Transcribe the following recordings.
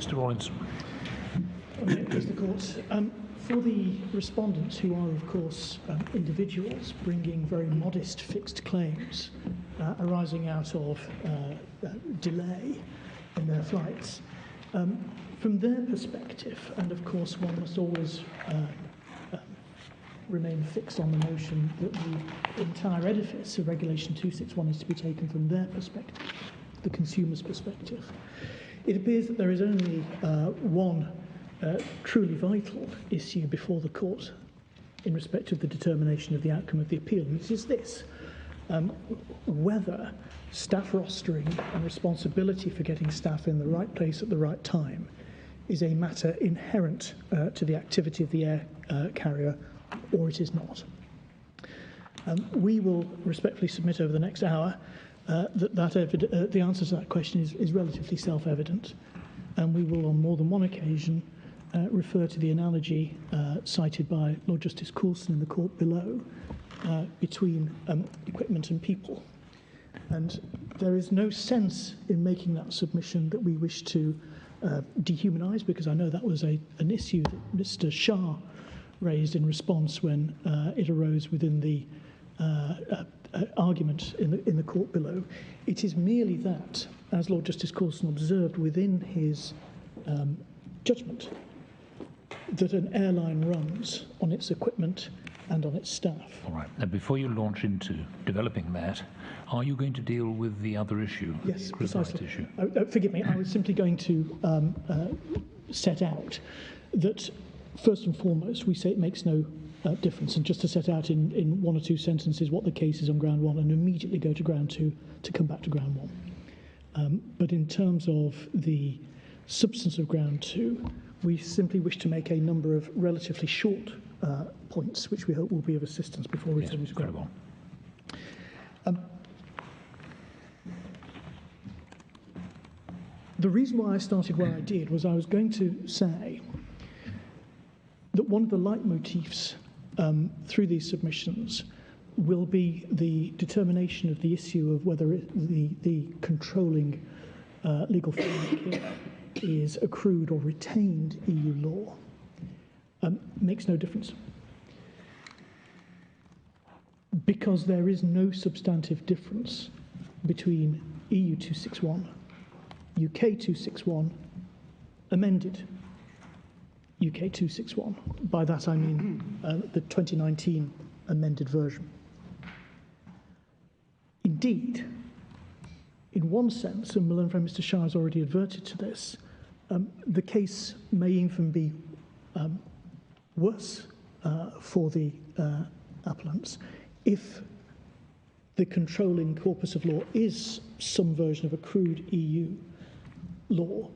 Mr. Rollins. Okay, Mr. Court. For the respondents, who are, of course, individuals bringing very modest fixed claims arising out of delay in their flights, from their perspective, and of course one must always remain fixed on the notion that the entire edifice of Regulation 261 is to be taken from their perspective, the consumer's perspective. It appears that there is only one truly vital issue before the court in respect of the determination of the outcome of the appeal, which is this: whether staff rostering and responsibility for getting staff in the right place at the right time is a matter inherent to the activity of the air carrier, or it is not. We will respectfully submit over the next hour that the answer to that question is relatively self-evident, and we will on more than one occasion refer to the analogy cited by Lord Justice Coulson in the court below between equipment and people. And there is no sense in making that submission that we wish to dehumanise, because I know that was an issue that Mr. Shah raised in response when it arose within the argument in the court below. It is merely that, as Lord Justice Coulson observed within his judgment, that an airline runs on its equipment and on its staff. All right. Now, before you launch into developing that, are you going to deal with the other issue? Yes, the precisely. Issue? Forgive me, I was simply going to set out that, first and foremost, we say it makes no difference, and just to set out in one or two sentences what the case is on ground one, and immediately go to ground two to come back to ground one. But in terms of the substance of ground two, we simply wish to make a number of relatively short points, which we hope will be of assistance before returning to ground one. The reason why I started where I did was I was going to say that one of the leitmotifs through these submissions will be the determination of the issue of whether the controlling legal framework here is accrued or retained EU law. Makes no difference, because there is no substantive difference between EU 261, UK 261, amended UK 261. By that I mean the 2019 amended version. Indeed, in one sense, and my friend Mr. Shah has already adverted to this, the case may even be worse for the appellants if the controlling corpus of law is some version of accrued EU law,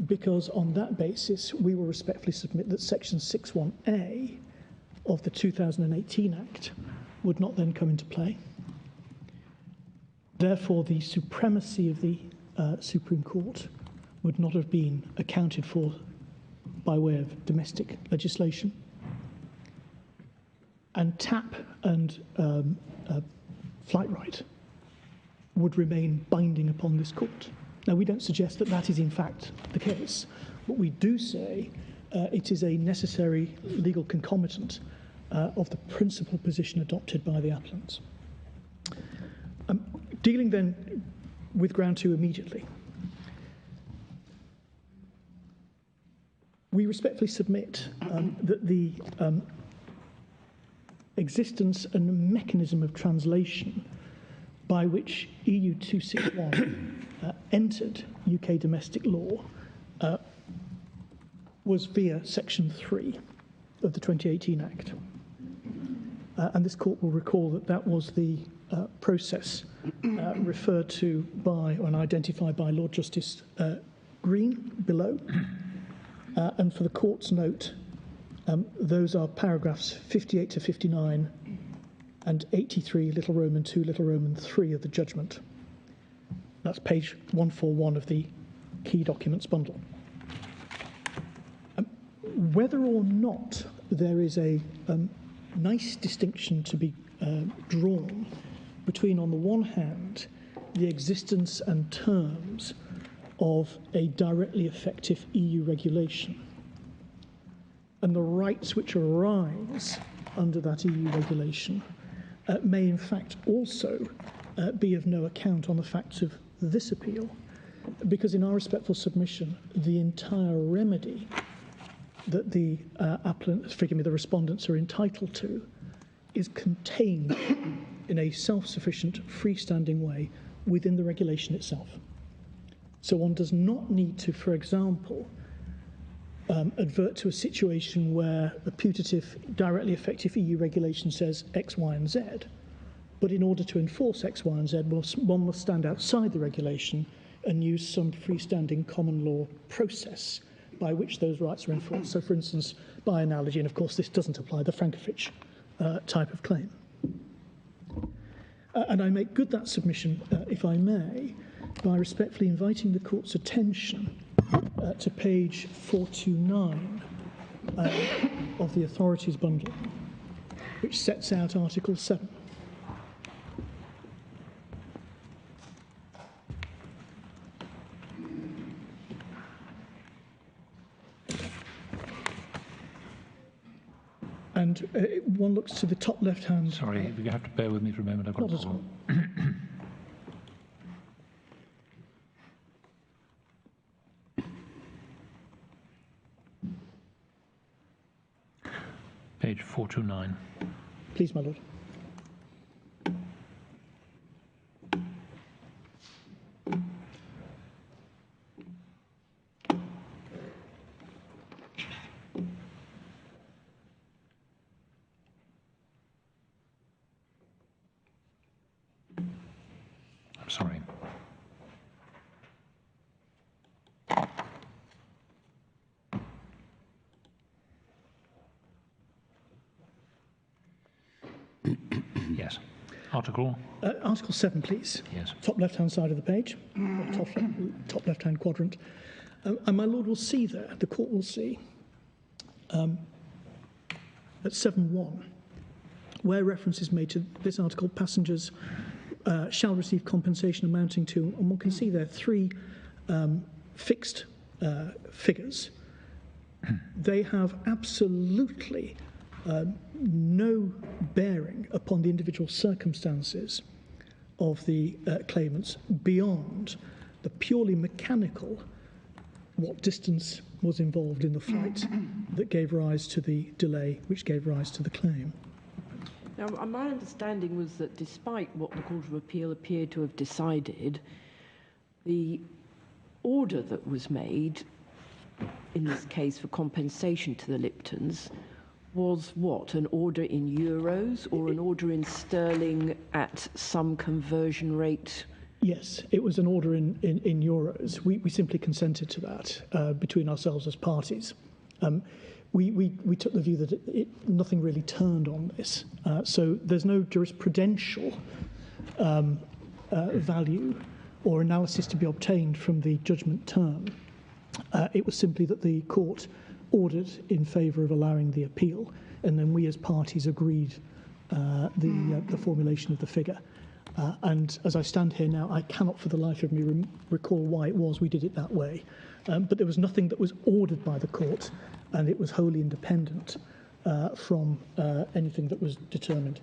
because on that basis we will respectfully submit that Section 61A of the 2018 Act would not then come into play. Therefore, the supremacy of the Supreme Court would not have been accounted for by way of domestic legislation. And TAP and flight right would remain binding upon this court. Now, we don't suggest that that is in fact the case, but we do say it is a necessary legal concomitant of the principal position adopted by the appellants. Dealing then with ground two immediately, we respectfully submit that the existence and mechanism of translation by which EU 261 entered UK domestic law was via Section 3 of the 2018 Act. And this court will recall that that was the process referred to by and identified by Lord Justice Green below. And for the court's note, those are paragraphs 58 to 59 and 83, Little Roman 2, Little Roman 3 of the judgment. That's page 141 of the key documents bundle. Whether or not there is a nice distinction to be drawn between, on the one hand, the existence and terms of a directly effective EU regulation. And the rights which arise under that EU regulation may in fact also be of no account on the facts of this appeal, because in our respectful submission, the entire remedy that the the respondents are entitled to is contained in a self-sufficient, freestanding way within the regulation itself. So one does not need to, for example, advert to a situation where a putative, directly effective EU regulation says X, Y, and Z, but in order to enforce X, Y, and Z, one must stand outside the regulation and use some freestanding common law process by which those rights are enforced. So, for instance, by analogy, and of course this doesn't apply, the Frankovich type of claim. And I make good that submission, if I may, by respectfully inviting the Court's attention to page 429 of the authorities bundle, which sets out Article 7. And one looks to the top left-hand... Sorry, you have to bear with me for a moment. I've got not at all. Page 429. Please, my Lord. I'm sorry. Yes. Article? Article 7, please. Yes. Top left-hand side of the page, or top left-hand quadrant. And my Lord will see there, the Court will see, at 7.1, where reference is made to this article, passengers shall receive compensation amounting to, and one can see there, 3 fixed figures. They have absolutely no bearing upon the individual circumstances of the claimants beyond the purely mechanical, what distance was involved in the flight that gave rise to the delay, which gave rise to the claim. Now, my understanding was that despite what the Court of Appeal appeared to have decided, the order that was made, in this case for compensation to the Liptons, was what? An order in euros or an order in sterling at some conversion rate? Yes, it was an order in euros. We simply consented to that between ourselves as parties. We took the view that nothing really turned on this. So there's no jurisprudential value or analysis to be obtained from the judgment term. It was simply that the court ordered in favour of allowing the appeal, and then we as parties agreed the formulation of the figure. And as I stand here now, I cannot for the life of me recall why it was we did it that way. But there was nothing that was ordered by the court, and it was wholly independent from anything that was determined.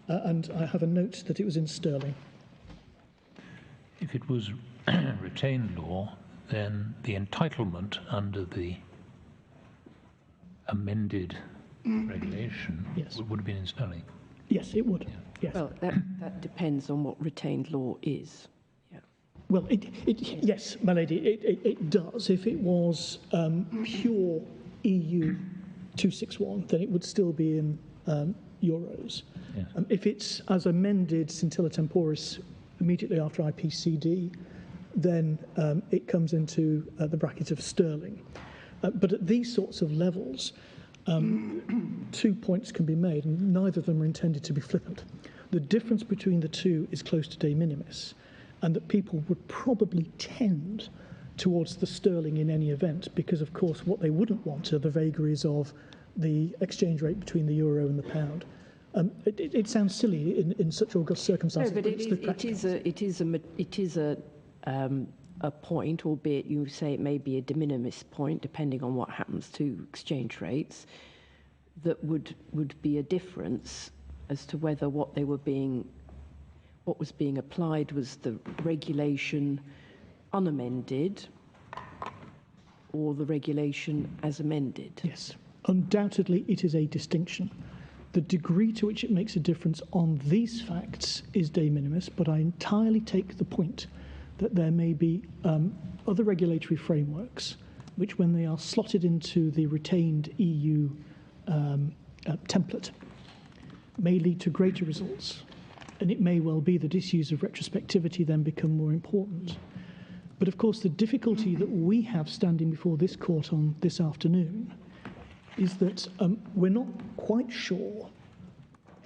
And I have a note that it was in sterling. If it was retained law, then the entitlement under the amended regulation would have been in sterling. Yes, it would. Yeah. Yes. Well, that depends on what retained law is. Yeah. Well, yes, my lady, it does. If it was pure EU 261, then it would still be in euros. Yes. If it's as amended scintilla temporis immediately after IPCD, then it comes into the bracket of sterling. But at these sorts of levels, 2 points can be made, and neither of them are intended to be flippant. The difference between the two is close to de minimis, and that people would probably tend towards the sterling in any event, because, of course, what they wouldn't want are the vagaries of the exchange rate between the euro and the pound. It sounds silly in such august circumstances. No, but it is a point, albeit you say it may be a de minimis point, depending on what happens to exchange rates, that would be a difference as to whether what was being applied was the regulation unamended or the regulation as amended. Yes, undoubtedly it is a distinction. The degree to which it makes a difference on these facts is de minimis, but I entirely take the point that there may be other regulatory frameworks which, when they are slotted into the retained EU template, may lead to greater results. And it may well be that issues of retrospectivity then become more important. But of course, the difficulty that we have standing before this court on this afternoon is that we're not quite sure,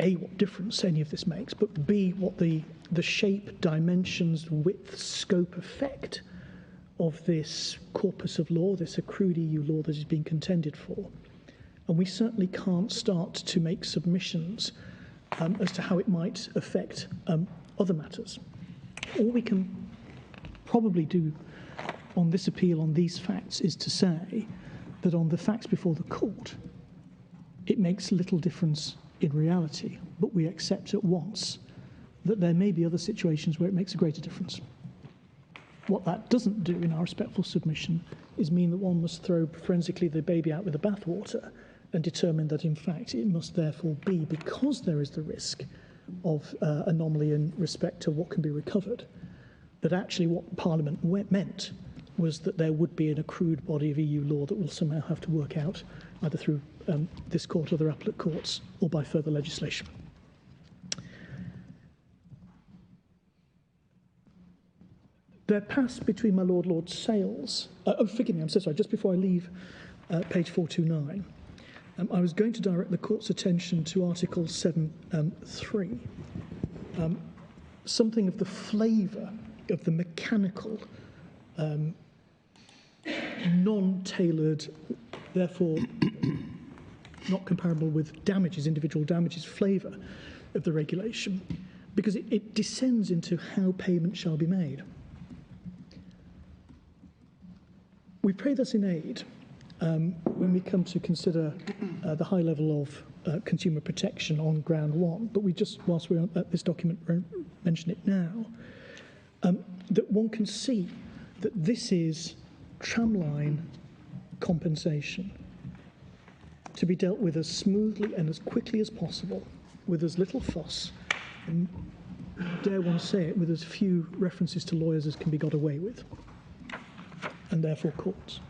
A, what difference any of this makes, but B, what the shape, dimensions, width, scope, effect of this corpus of law, this accrued EU law that is being contended for. And we certainly can't start to make submissions as to how it might affect other matters. All we can probably do on this appeal on these facts is to say that on the facts before the court, it makes little difference in reality, but we accept at once that there may be other situations where it makes a greater difference. What that doesn't do in our respectful submission is mean that one must throw forensically the baby out with the bathwater and determine that, in fact, it must therefore be, because there is the risk of anomaly in respect to what can be recovered, that actually what Parliament meant was that there would be an accrued body of EU law that will somehow have to work out, either through this court or other appellate courts, or by further legislation. There passed between my Lord Sales... forgive me, I'm so sorry, just before I leave page 429, I was going to direct the court's attention to Article 7.3, something of the flavour of the mechanical, non-tailored, therefore not comparable with damages, individual damages, flavour of the regulation, because it descends into how payment shall be made. We pray thus in aid when we come to consider the high level of consumer protection on ground one, but we just, whilst we're at this document, mention it now, that one can see that this is tramline compensation to be dealt with as smoothly and as quickly as possible, with as little fuss, and dare one say it, with as few references to lawyers as can be got away with, and therefore courts.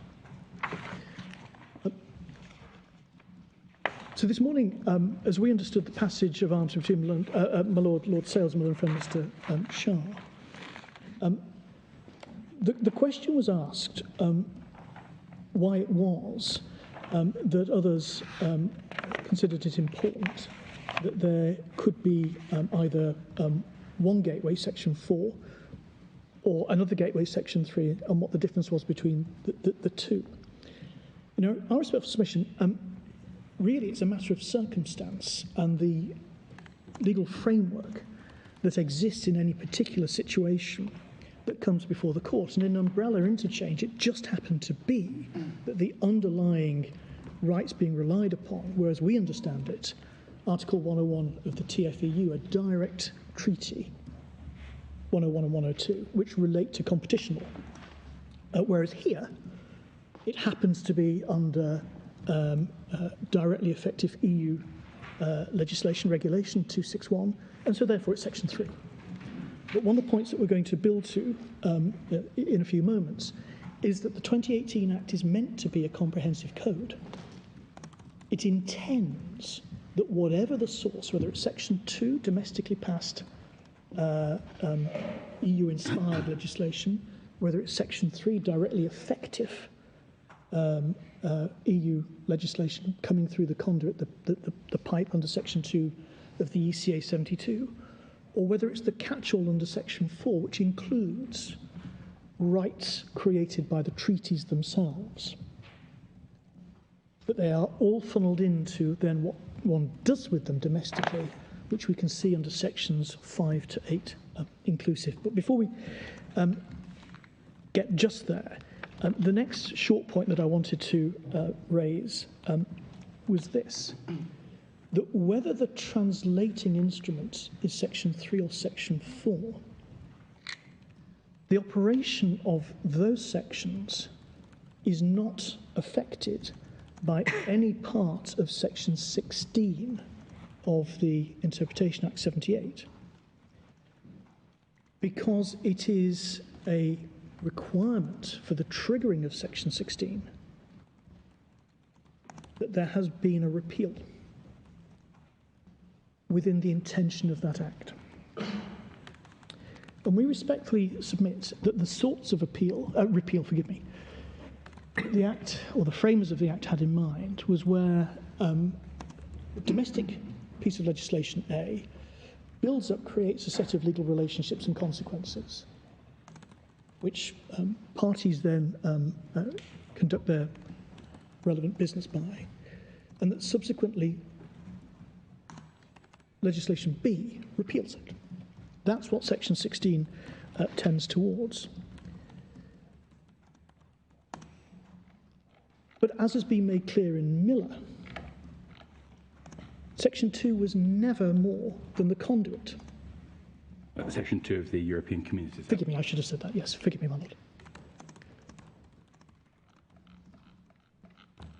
So this morning, as we understood the passage of arms between my Lord Sales and Mr Shah, the question was asked why it was that others considered it important that there could be either one gateway, Section 4, or another gateway, Section 3, and what the difference was between the two. You know, our respectful submission, really it's a matter of circumstance and the legal framework that exists in any particular situation that comes before the court. And in umbrella interchange, it just happened to be that the underlying rights being relied upon, whereas we understand it, Article 101 of the TFEU, a direct treaty, 101 and 102, which relate to competition law. Whereas here, it happens to be under directly effective EU legislation, Regulation 261, and so therefore it's Section 3. But one of the points that we're going to build to in a few moments is that the 2018 Act is meant to be a comprehensive code. It intends that whatever the source, whether it's Section 2, domestically passed EU-inspired legislation, whether it's Section 3, directly effective EU legislation coming through the conduit, the pipe under Section 2 of the ECA 72, or whether it's the catch-all under Section 4, which includes rights created by the treaties themselves, that they are all funneled into then what one does with them domestically, which we can see under Sections 5 to 8 inclusive. But before we get just there. The next short point that I wanted to raise was this, that whether the translating instrument is Section 3 or Section 4, the operation of those sections is not affected by any part of Section 16 of the Interpretation Act 78, because it is a requirement for the triggering of Section 16 that there has been a repeal within the intention of that Act. And we respectfully submit that the sorts of repeal, the Act, or the framers of the Act had in mind, was where a domestic piece of legislation A builds up, creates a set of legal relationships and consequences, which parties then conduct their relevant business by, and that subsequently legislation B repeals it. That's what Section 16 tends towards. But as has been made clear in Miller, Section 2 was never more than the conduit. Section 2 of the European Communities. Forgive me, I should have said that. Yes, forgive me, my lord.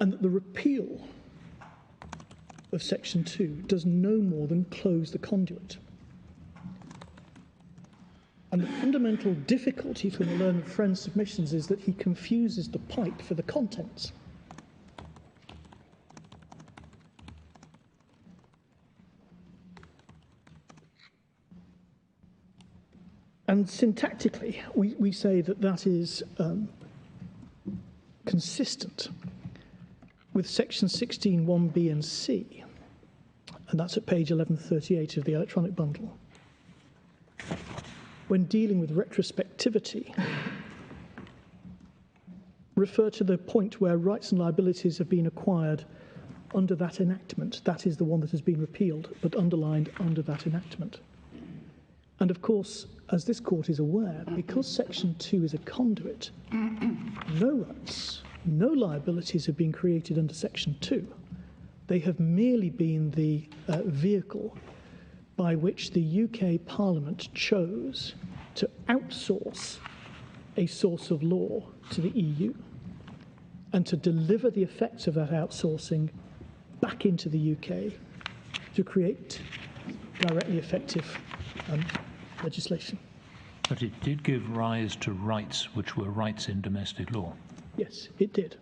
And that the repeal of Section 2 does no more than close the conduit. And the fundamental difficulty for the learned friend's submissions is that he confuses the pipe for the contents. And syntactically, we say that that is consistent with Section 16, 1b and c, and that's at page 1138 of the electronic bundle. When dealing with retrospectivity, refer to the point where rights and liabilities have been acquired under that enactment. That is the one that has been repealed, but underlined under that enactment. And of course, as this court is aware, because Section 2 is a conduit, no rights, no liabilities have been created under Section 2. They have merely been the vehicle by which the UK Parliament chose to outsource a source of law to the EU and to deliver the effects of that outsourcing back into the UK to create directly effective legislation. But it did give rise to rights which were rights in domestic law. Yes, it did.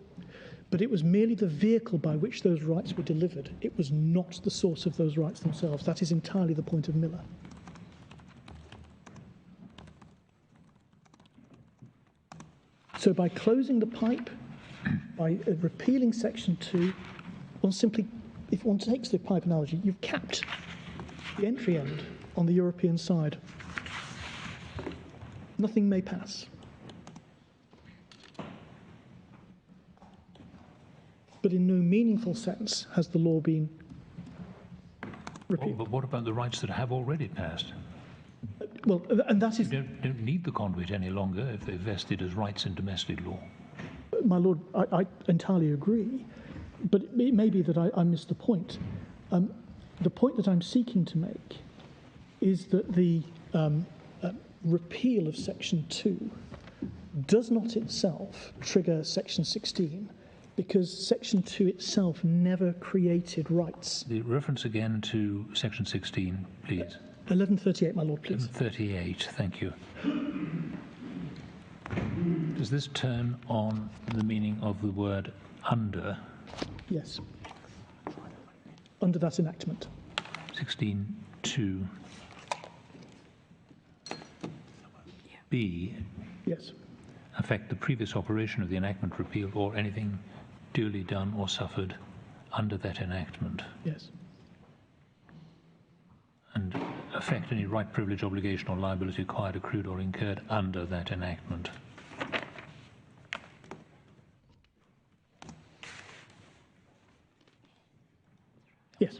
But it was merely the vehicle by which those rights were delivered. It was not the source of those rights themselves. That is entirely the point of Miller. So by closing the pipe, by repealing Section 2, one simply, if one takes the pipe analogy, you've capped the entry end on the European side. Nothing may pass. But in no meaningful sense has the law been repealed. But what about the rights that have already passed? Well, and that is... You don't need the conduit any longer if they're vested as rights in domestic law. My lord, I entirely agree, but it may be that I missed the point. The point that I'm seeking to make is that the repeal of Section 2 does not itself trigger Section 16, because Section 2 itself never created rights. The reference again to Section 16, please. 1138, my lord, please. 1138, thank you. Does this turn on the meaning of the word under? Yes. Under that enactment. 16(2). B. Yes. Affect the previous operation of the enactment repealed or anything duly done or suffered under that enactment. Yes. And affect any right, privilege, obligation or liability acquired, accrued or incurred under that enactment. Yes.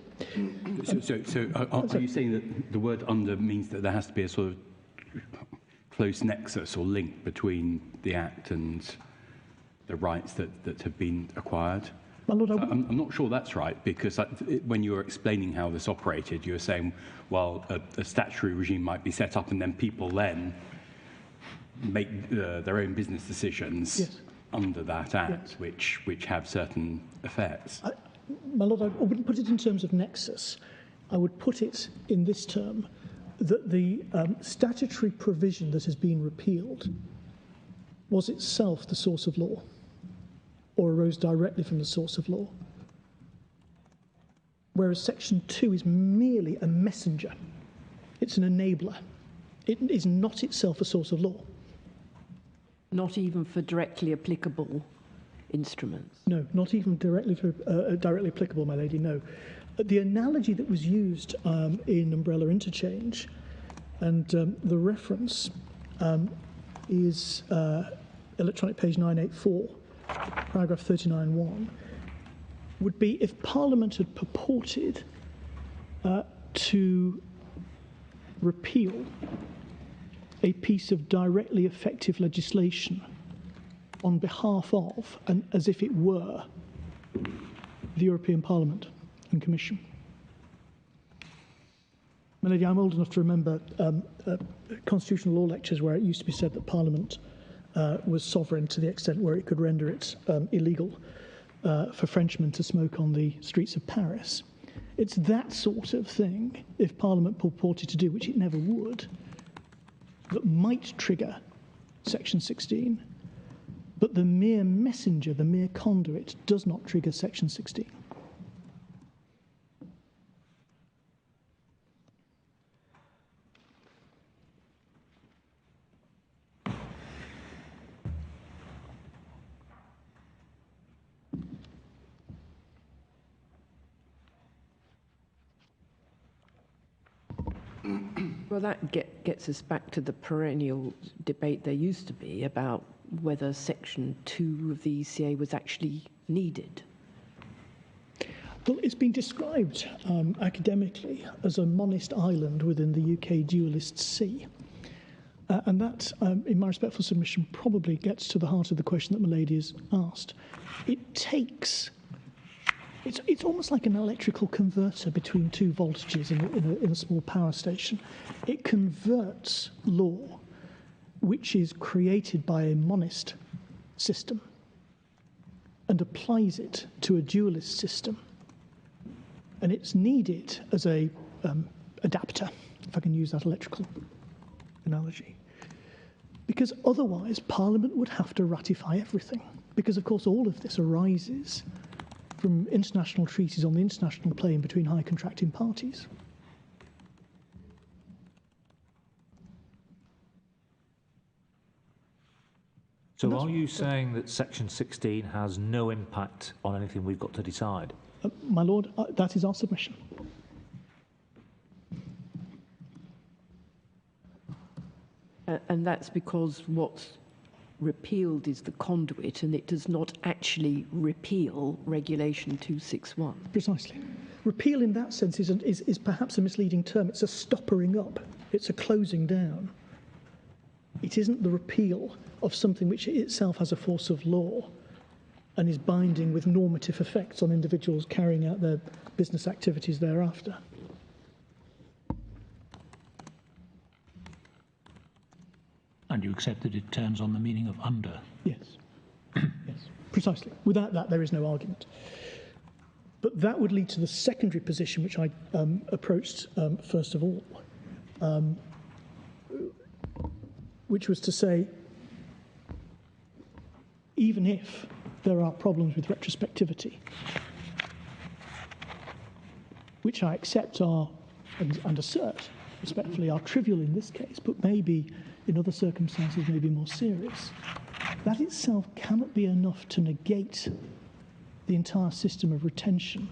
So are you saying that the word under means that there has to be a sort of close nexus or link between the Act and the rights that have been acquired. My Lord, I'm not sure that's right, because when you were explaining how this operated, you were saying, well, a statutory regime might be set up and then people then make their own business decisions yes. under that Act, yes. which have certain effects. My Lord, I wouldn't put it in terms of nexus. I would put it in this term, that the statutory provision that has been repealed was itself the source of law, or arose directly from the source of law. Whereas Section 2 is merely a messenger. It's an enabler. It is not itself a source of law. Not even for directly applicable instruments? No, not even directly applicable, my lady, no. The analogy that was used in umbrella interchange, and the reference is electronic page 984, paragraph 39.1, would be if Parliament had purported to repeal a piece of directly effective legislation on behalf of, and as if it were, the European Parliament and Commission. My lady, I'm old enough to remember constitutional law lectures where it used to be said that Parliament was sovereign to the extent where it could render it illegal for Frenchmen to smoke on the streets of Paris. It's that sort of thing, if Parliament purported to do, which it never would, that might trigger Section 16, but the mere messenger, the mere conduit, does not trigger Section 16. Well, that gets us back to the perennial debate there used to be about whether Section 2 of the ECA was actually needed. Well, it's been described academically as a monist island within the UK dualist sea. And that, in my respectful submission, probably gets to the heart of the question that Milady has asked. It takes... It's almost like an electrical converter between two voltages in a small power station. It converts law, which is created by a monist system, and applies it to a dualist system. And it's needed as a adapter, if I can use that electrical analogy. Because otherwise, Parliament would have to ratify everything. Because, of course, all of this arises from international treaties on the international plane between high contracting parties. So are you saying that Section 16 has no impact on anything we've got to decide? My Lord, that is our submission. And that's because what's repealed is the conduit, and it does not actually repeal Regulation 261. Precisely. Repeal in that sense is perhaps a misleading term. It's a stoppering up. It's a closing down. It isn't the repeal of something which itself has a force of law and is binding with normative effects on individuals carrying out their business activities thereafter. And you accept that it turns on the meaning of under? Yes. Yes, precisely. Without that, there is no argument. But that would lead to the secondary position, which I approached first of all, which was to say, even if there are problems with retrospectivity, which I accept are, and assert respectfully, are trivial in this case, but maybe in other circumstances may be more serious, that itself cannot be enough to negate the entire system of retention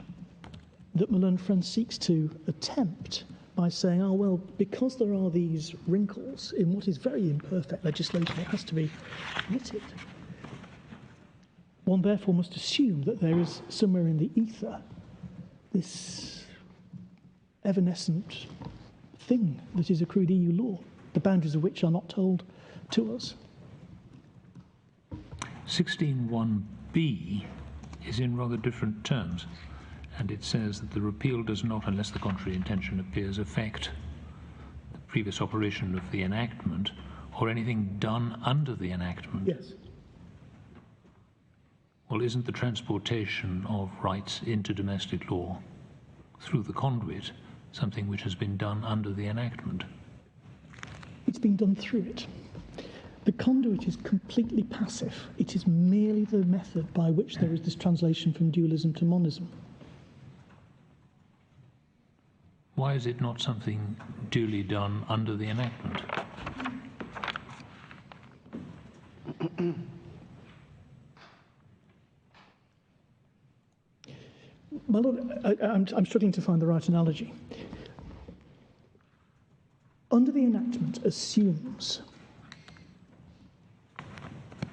that Malone Friend seeks to attempt by saying, oh, well, because there are these wrinkles in what is very imperfect legislation, it has to be knitted. One therefore must assume that there is somewhere in the ether this evanescent thing that is accrued EU law the boundaries of which are not told to us. 16(1)(b) is in rather different terms, and it says that the repeal does not, unless the contrary intention appears, affect the previous operation of the enactment or anything done under the enactment. Yes. Well, isn't the transportation of rights into domestic law through the conduit something which has been done under the enactment? It's been done through it. The conduit is completely passive. It is merely the method by which there is this translation from dualism to monism. Why is it not something duly done under the enactment? My Lord, I'm struggling to find the right analogy. Under the enactment assumes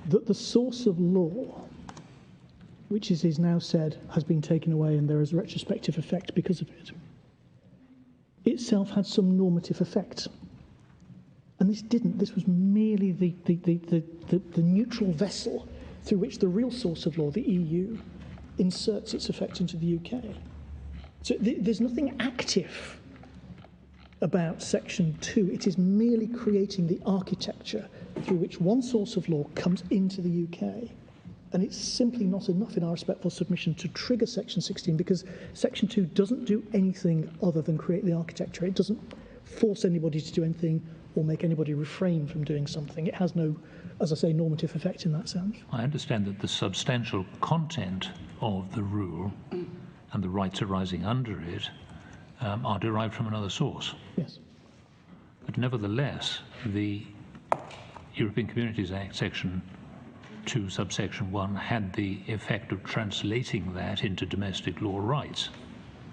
that the source of law, which it is now said has been taken away and there is a retrospective effect because of it, itself had some normative effect. And this didn't. This was merely the neutral vessel through which the real source of law, the EU, inserts its effect into the UK. So there's nothing active about Section 2. It is merely creating the architecture through which one source of law comes into the UK. And it's simply not enough in our respectful submission to trigger Section 16, because Section 2 doesn't do anything other than create the architecture. It doesn't force anybody to do anything or make anybody refrain from doing something. It has no, as I say, normative effect in that sense. I understand that the substantial content of the rule and the rights arising under it are derived from another source. Yes. But nevertheless, the European Communities Act, Section 2, subsection 1, had the effect of translating that into domestic law rights,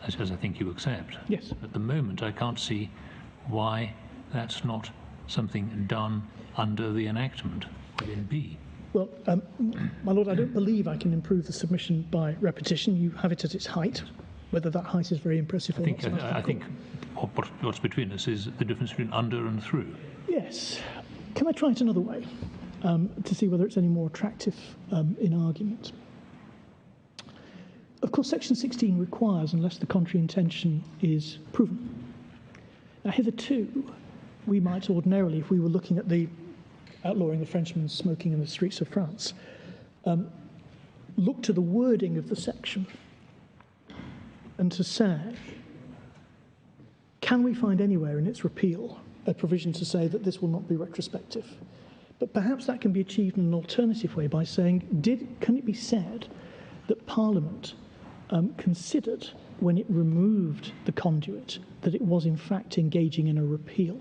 as I think you accept. Yes. At the moment, I can't see why that's not something done under the enactment within B. Well, my Lord, I don't believe I can improve the submission by repetition. You have it at its height. Whether that height is very impressive or not. I think what's between us is the difference between under and through. Yes. Can I try it another way to see whether it's any more attractive in argument? Of course, Section 16 requires, unless the contrary intention is proven. Now, hitherto, we might ordinarily, if we were looking at the outlawing the Frenchman smoking in the streets of France, look to the wording of the section and to say, can we find anywhere in its repeal a provision to say that this will not be retrospective? But perhaps that can be achieved in an alternative way by saying, can it be said that Parliament considered, when it removed the conduit, that it was in fact engaging in a repeal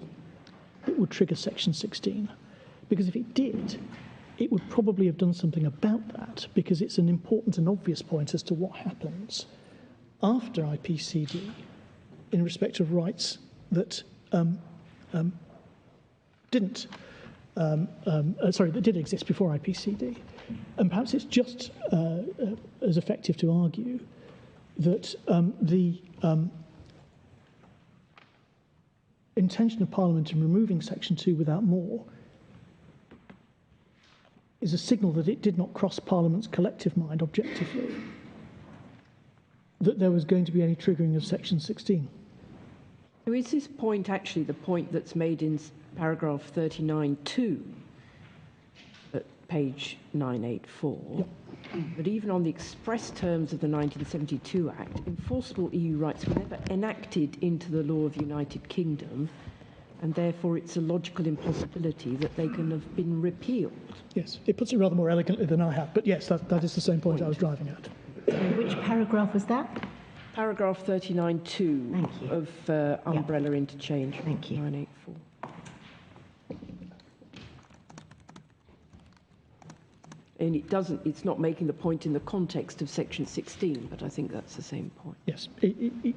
that would trigger Section 16? Because if it did, it would probably have done something about that, because it's an important and obvious point as to what happens after IPCD in respect of rights that that did exist before IPCD. And perhaps it's just as effective to argue that the intention of Parliament in removing Section 2 without more is a signal that it did not cross Parliament's collective mind objectively, that there was going to be any triggering of Section 16. So is this point actually the point that's made in paragraph 39(2 at page 984? Yep. But even on the express terms of the 1972 Act, enforceable EU rights were never enacted into the law of the United Kingdom, and therefore it's a logical impossibility that they can have been repealed. Yes, it puts it rather more elegantly than I have, but yes, that is the same point I was driving at. Which paragraph was that? Paragraph 39(2 of umbrella interchange. Thank you. 984. And it's not making the point in the context of Section 16, but I think that's the same point. Yes, it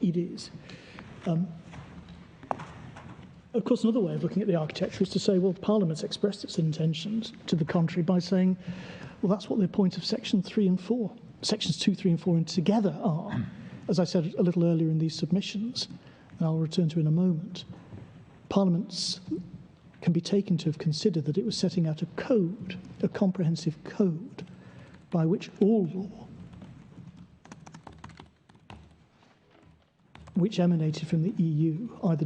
is. Of course, another way of looking at the architecture is to say, well, Parliament's expressed its intentions to the contrary by saying, well, that's what the point of Section 3 and 4, Sections 2, 3 and 4 and together are, as I said a little earlier in these submissions, and I'll return to in a moment. Parliament can be taken to have considered that it was setting out a code, a comprehensive code, by which all law which emanated from the EU, either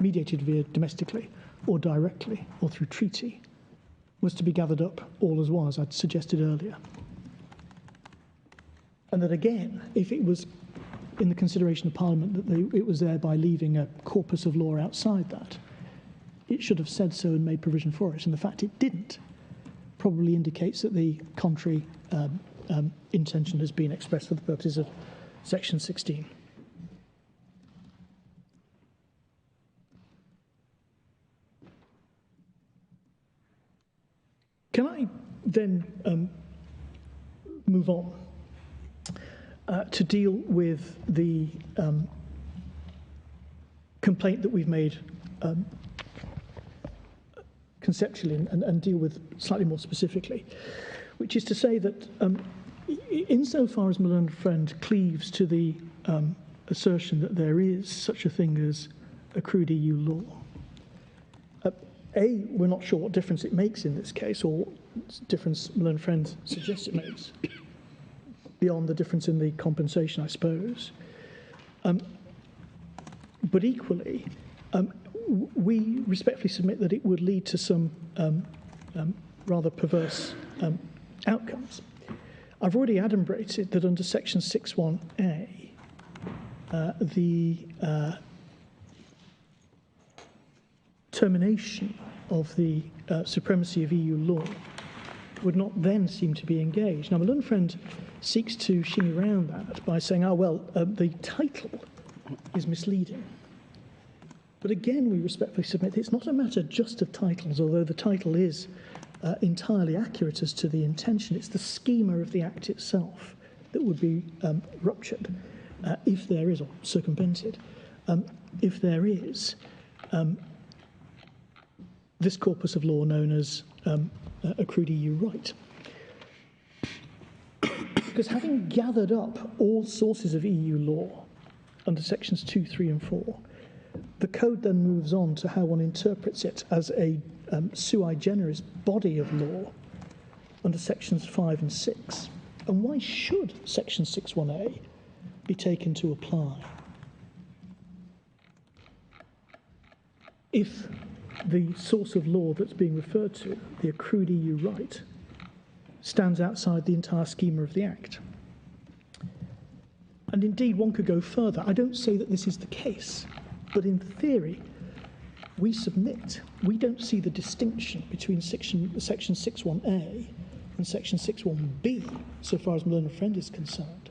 mediated via domestically or directly or through treaty, was to be gathered up all as one, as I'd suggested earlier. And that again, if it was in the consideration of Parliament that it was thereby leaving a corpus of law outside that, it should have said so and made provision for it. And the fact it didn't probably indicates that the contrary intention has been expressed for the purposes of Section 16. Can I then move on to deal with the complaint that we've made conceptually and deal with slightly more specifically, which is to say that insofar as my learned friend cleaves to the assertion that there is such a thing as accrued EU law, we're not sure what difference it makes in this case, or difference my learned friend suggests it makes, beyond the difference in the compensation, I suppose. But equally, we respectfully submit that it would lead to some rather perverse outcomes. I've already adumbrated that under Section 6.1a, the termination of the supremacy of EU law would not then seem to be engaged. Now, my learned friend seeks to shimmy around that by saying, the title is misleading. But again, we respectfully submit it's not a matter just of titles, although the title is entirely accurate as to the intention. It's the schema of the Act itself that would be ruptured if there is, or circumvented, if there is this corpus of law known as accrued EU right. Because having gathered up all sources of EU law under sections 2, 3 and 4, the code then moves on to how one interprets it as a sui generis body of law under sections 5 and 6. And why should section 6.1a be taken to apply if the source of law that's being referred to, the accrued EU right, stands outside the entire schema of the Act? And indeed, one could go further. I don't say that this is the case, but in theory, we submit, we don't see the distinction between section 6.1a and section 6.1b, so far as my learned friend is concerned.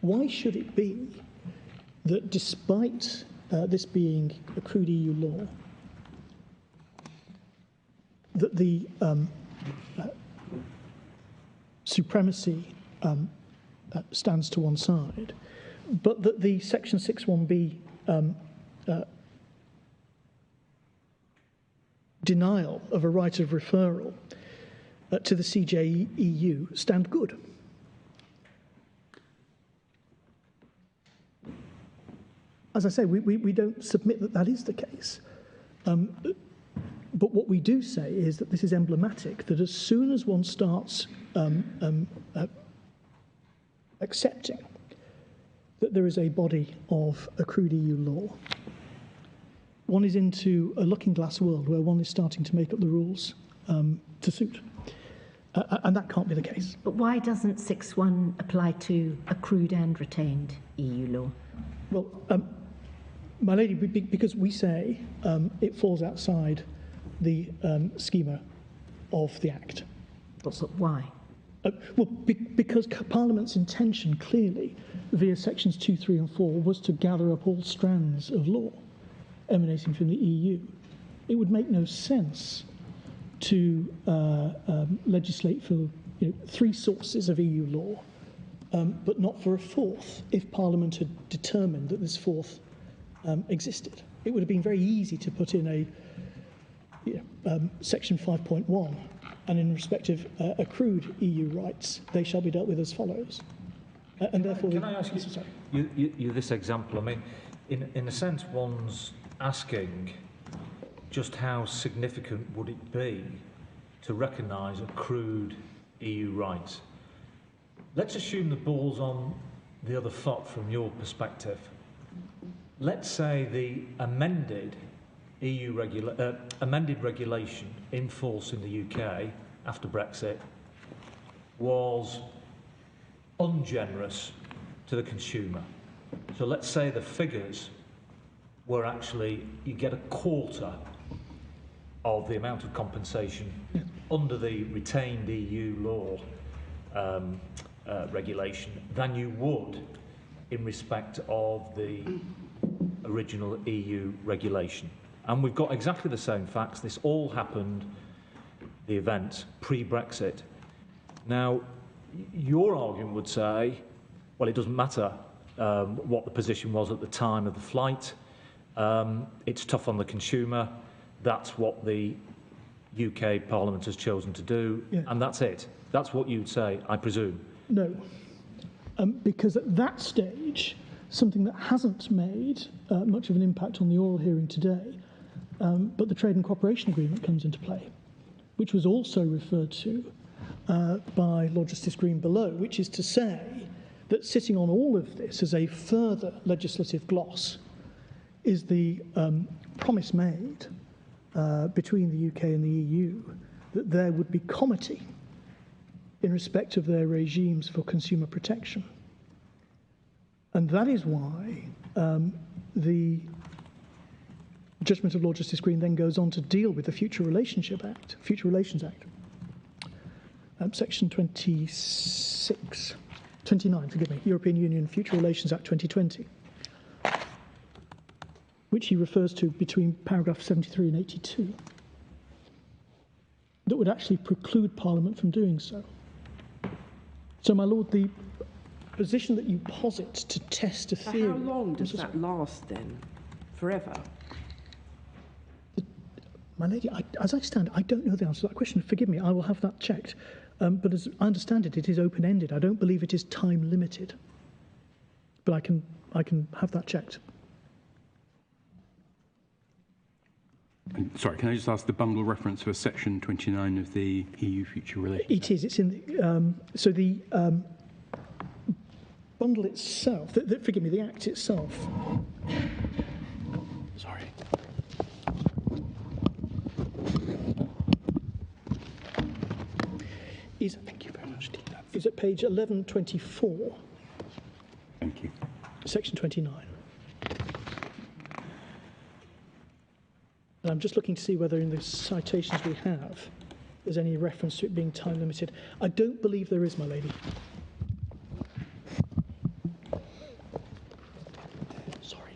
Why should it be that despite this being accrued EU law, that the supremacy stands to one side, but that the section 6.1b denial of a right of referral to the CJEU stand good? As I say, we don't submit that that is the case. But what we do say is that this is emblematic, that as soon as one starts accepting that there is a body of accrued EU law, one is into a looking-glass world where one is starting to make up the rules to suit. And that can't be the case. But why doesn't 6.1 apply to accrued and retained EU law? Well, my lady, because we say it falls outside the schema of the Act. But why? Because Parliament's intention clearly, via sections 2, 3 and 4, was to gather up all strands of law emanating from the EU. It would make no sense to legislate for 3 sources of EU law, but not for a 4th if Parliament had determined that this 4th existed. It would have been very easy to put in a section 5.1, and in respect of accrued EU rights, they shall be dealt with as follows. And therefore, can I ask you this example? I mean, in a sense, one's asking just how significant would it be to recognise accrued EU rights? Let's assume the ball's on the other foot from your perspective. Let's say the amended amended regulation in force in the UK after Brexit was ungenerous to the consumer. So let's say the figures were actually, you get a quarter of the amount of compensation under the retained EU law regulation than you would in respect of the original EU regulation. And we've got exactly the same facts. This all happened, the event, pre-Brexit. Now, your argument would say, well, it doesn't matter what the position was at the time of the flight. It's tough on the consumer. That's what the UK Parliament has chosen to do, and that's it. That's what you'd say, I presume. No, because at that stage, something that hasn't made much of an impact on the oral hearing today, but the Trade and Cooperation Agreement comes into play, which was also referred to by Lord Justice Green below, which is to say that sitting on all of this as a further legislative gloss is the promise made between the UK and the EU that there would be comity in respect of their regimes for consumer protection. And that is why the judgment of Lord Justice Green then goes on to deal with the Future Relations Act, section 29, European Union Future Relations Act 2020, which he refers to between paragraph 73 and 82, that would actually preclude Parliament from doing so. So, my Lord, the position that you posit to test a theory... How long does that last, then? Forever? My lady, as I stand, I don't know the answer to that question. Forgive me, I will have that checked. But as I understand it, it is open-ended. I don't believe it is time-limited. But I can have that checked. Sorry, can I just ask the bundle reference for section 29 of the EU Future Relations? It is. It's in the... so the bundle itself, forgive me, the Act itself... Sorry. Thank you very much. Is at page 1124. Thank you. Section 29. And I'm just looking to see whether in the citations we have, there's any reference to it being time limited. I don't believe there is, my lady. Sorry.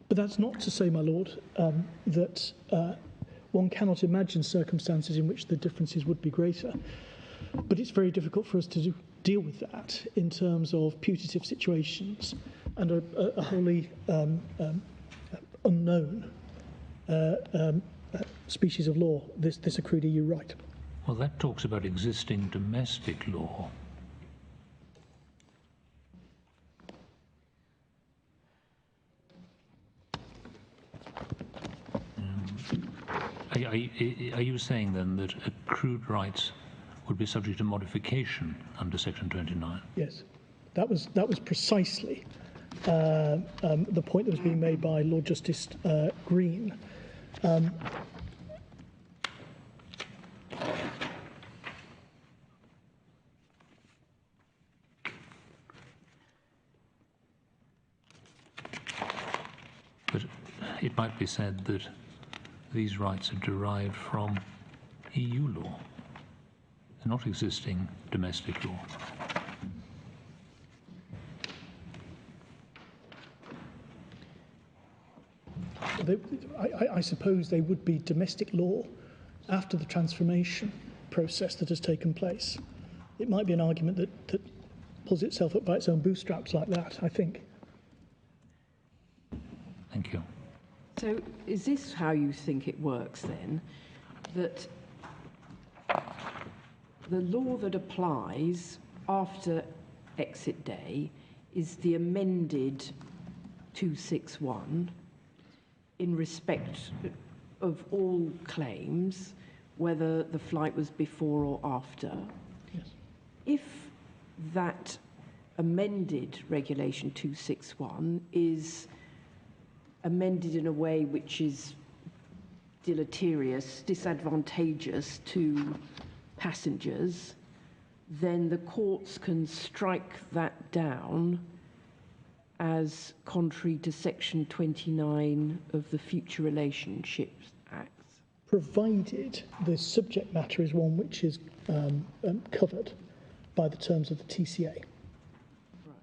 But that's not to say, my lord, that one cannot imagine circumstances in which the differences would be greater. But it's very difficult for us to deal with that in terms of putative situations and a wholly unknown species of law, this accrued EU right. Well, that talks about existing domestic law. Are you saying then that accrued rights would be subject to modification under Section 29? Yes, that was precisely the point that was being made by Lord Justice Green. But it might be said that these rights are derived from EU law, not existing domestic law. I suppose they would be domestic law after the transformation process that has taken place. It might be an argument that pulls itself up by its own bootstraps like that, I think. Thank you. So is this how you think it works then? That the law that applies after exit day is the amended 261 in respect of all claims, whether the flight was before or after. Yes. If that amended Regulation 261 is amended in a way which is deleterious, disadvantageous to passengers, then the courts can strike that down as contrary to Section 29 of the Future Relationships Act. Provided the subject matter is one which is covered by the terms of the TCA. Right.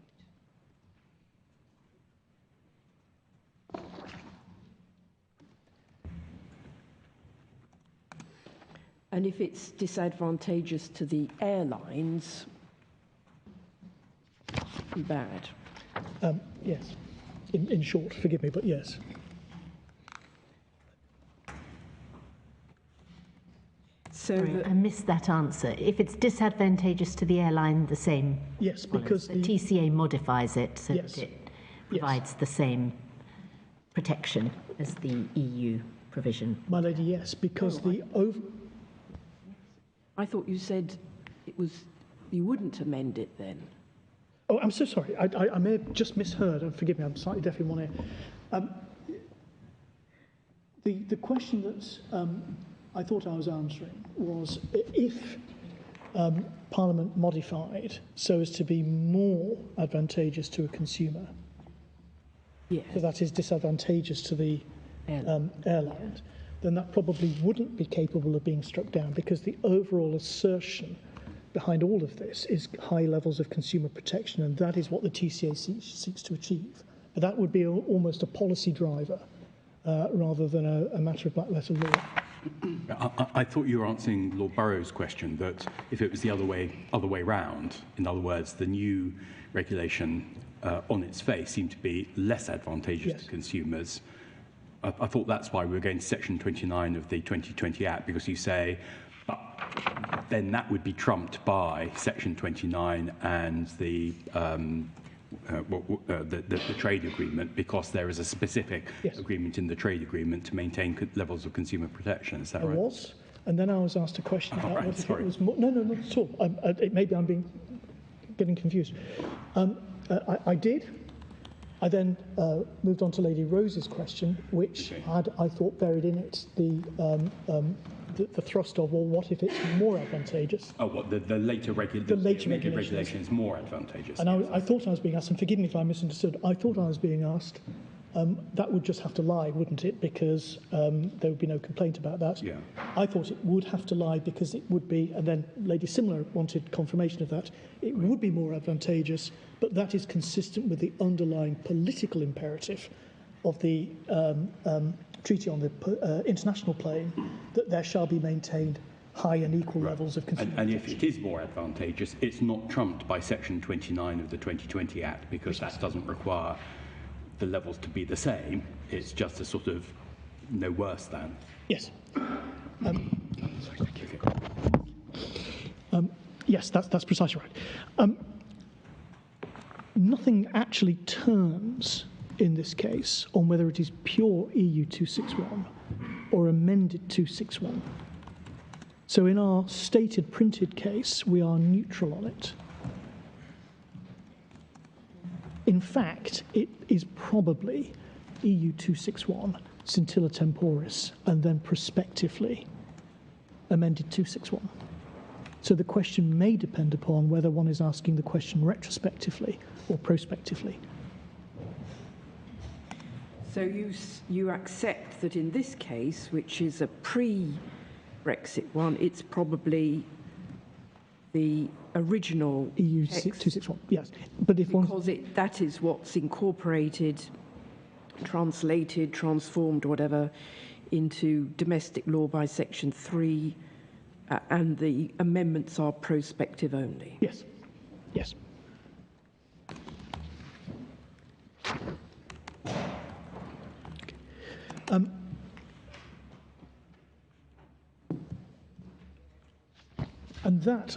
And if it's disadvantageous to the airlines, bad. Yes. In short, forgive me, but yes. So Sorry, I missed that answer. If it's disadvantageous to the airline, the same. Yes, follows. because the TCA modifies it so Yes. that it provides the same protection as the EU provision. my lady, yes, because I thought you said it was you wouldn't amend it then. Oh, I'm so sorry. I may have just misheard. And forgive me, I'm slightly deaf in one ear. The question that I thought I was answering was if Parliament modified so as to be more advantageous to a consumer, Yes. so that is disadvantageous to the airline, then that probably wouldn't be capable of being struck down, because the overall assertion behind all of this is high levels of consumer protection, and that is what the TCA seeks to achieve. But that would be almost a policy driver rather than a matter of black letter law. I thought you were answering Lord Burroughs' question that if it was the other way round, in other words, the new regulation on its face seemed to be less advantageous Yes. to consumers. I thought that's why we were going to Section 29 of the 2020 Act, because you say then that would be trumped by Section 29 and the trade agreement, because there is a specific Yes. agreement in the trade agreement to maintain levels of consumer protection. Is that I right? was, and then I was asked a question about right, what if sorry. it was more. No, not at all. Maybe I'm getting confused. I did. I then moved on to Lady Rose's question, which had, I thought, buried in it the thrust of, well, what if it's more advantageous? Oh, what, the later regulation is more advantageous. And I thought I was being asked, and forgive me if I misunderstood, I thought I was being asked, that would just have to lie, wouldn't it? Because there would be no complaint about that. Yeah. I thought it would have to lie because it would be, and then Lady Simler wanted confirmation of that, it would be more advantageous, but that is consistent with the underlying political imperative of the treaty on the international plane, that there shall be maintained high and equal levels of consumer And if protection. it is more advantageous, it's not trumped by Section 29 of the 2020 Act, because that doesn't require the levels to be the same. It's just a sort of no worse than. Yes. Yes, that's precisely right. Nothing actually turns in this case on whether it is pure EU 261 or amended 261. So in our stated printed case, we are neutral on it. In fact, it is probably EU 261 scintilla temporis and then prospectively amended 261. So the question may depend upon whether one is asking the question retrospectively or prospectively. So you accept that in this case, which is a pre-Brexit one, it's probably the original EU text, 261, yes. But if one, because that is what's incorporated, translated, transformed, whatever, into domestic law by Section 3, and the amendments are prospective only. yes, yes. And that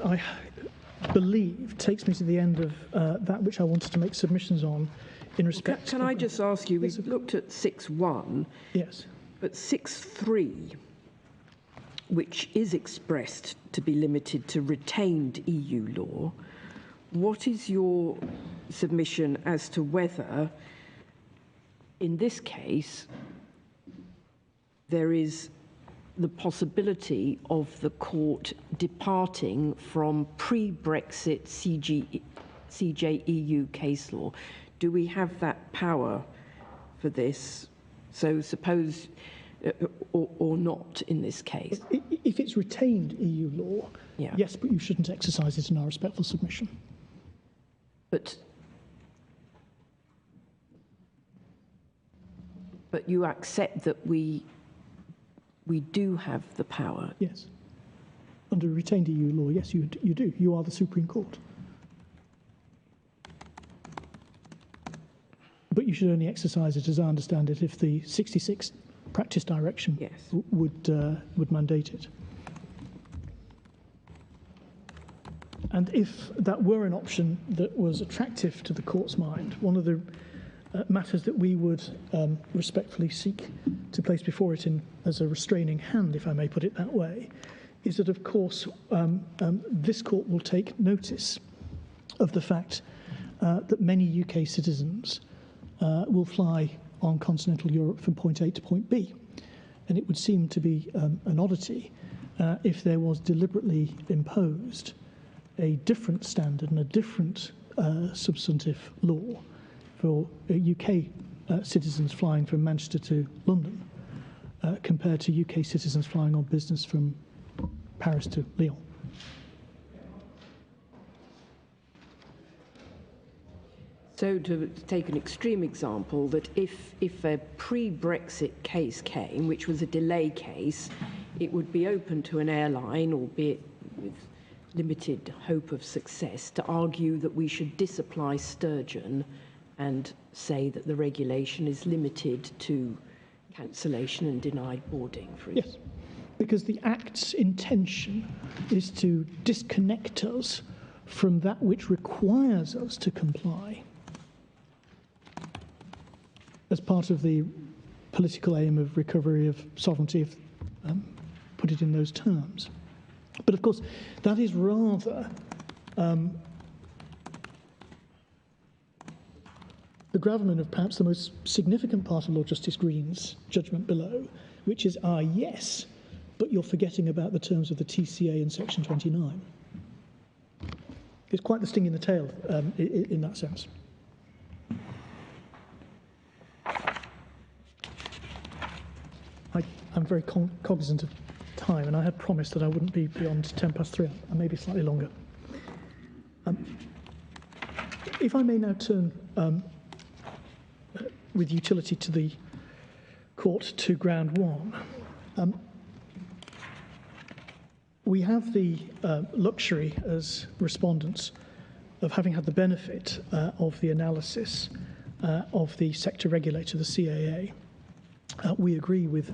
believe takes me to the end of that which I wanted to make submissions on in respect. Can I just ask you, we've looked at 6.1, Yes. but 6.3, which is expressed to be limited to retained EU law, what is your submission as to whether, in this case, there is the possibility of the court departing from pre-Brexit CJEU case law? Do we have that power for this? So suppose, or not in this case? If it's retained EU law, yes, but you shouldn't exercise it in our respectful submission. But you accept that we do have the power? Yes. Under retained EU law, yes, you do. You are the Supreme Court. But you should only exercise it, as I understand it, if the 66 practice direction would mandate it. And if that were an option that was attractive to the court's mind, one of the matters that we would respectfully seek to place before it as a restraining hand, if I may put it that way, is that, of course, this court will take notice of the fact that many UK citizens will fly on continental Europe from point A to point B. And it would seem to be an oddity if there was deliberately imposed a different standard and a different substantive law for UK citizens flying from Manchester to London compared to UK citizens flying on business from Paris to Lyon. So to take an extreme example, that if a pre-Brexit case came, which was a delay case, it would be open to an airline, albeit with limited hope of success, to argue that we should disapply Sturgeon and say that the regulation is limited to cancellation and denied boarding, for instance. Yes, because the Act's intention is to disconnect us from that which requires us to comply as part of the political aim of recovery of sovereignty, if put it in those terms. But of course, that is rather the gravamen of perhaps the most significant part of Lord Justice Green's judgment below, which is, yes, but you're forgetting about the terms of the TCA in section 29. It's quite the sting in the tail in that sense. I'm very cognizant of time, and I had promised that I wouldn't be beyond 3:10. I may be slightly longer. If I may now turn with utility to the court to ground one. We have the luxury as respondents of having had the benefit of the analysis of the sector regulator, the CAA. We agree with,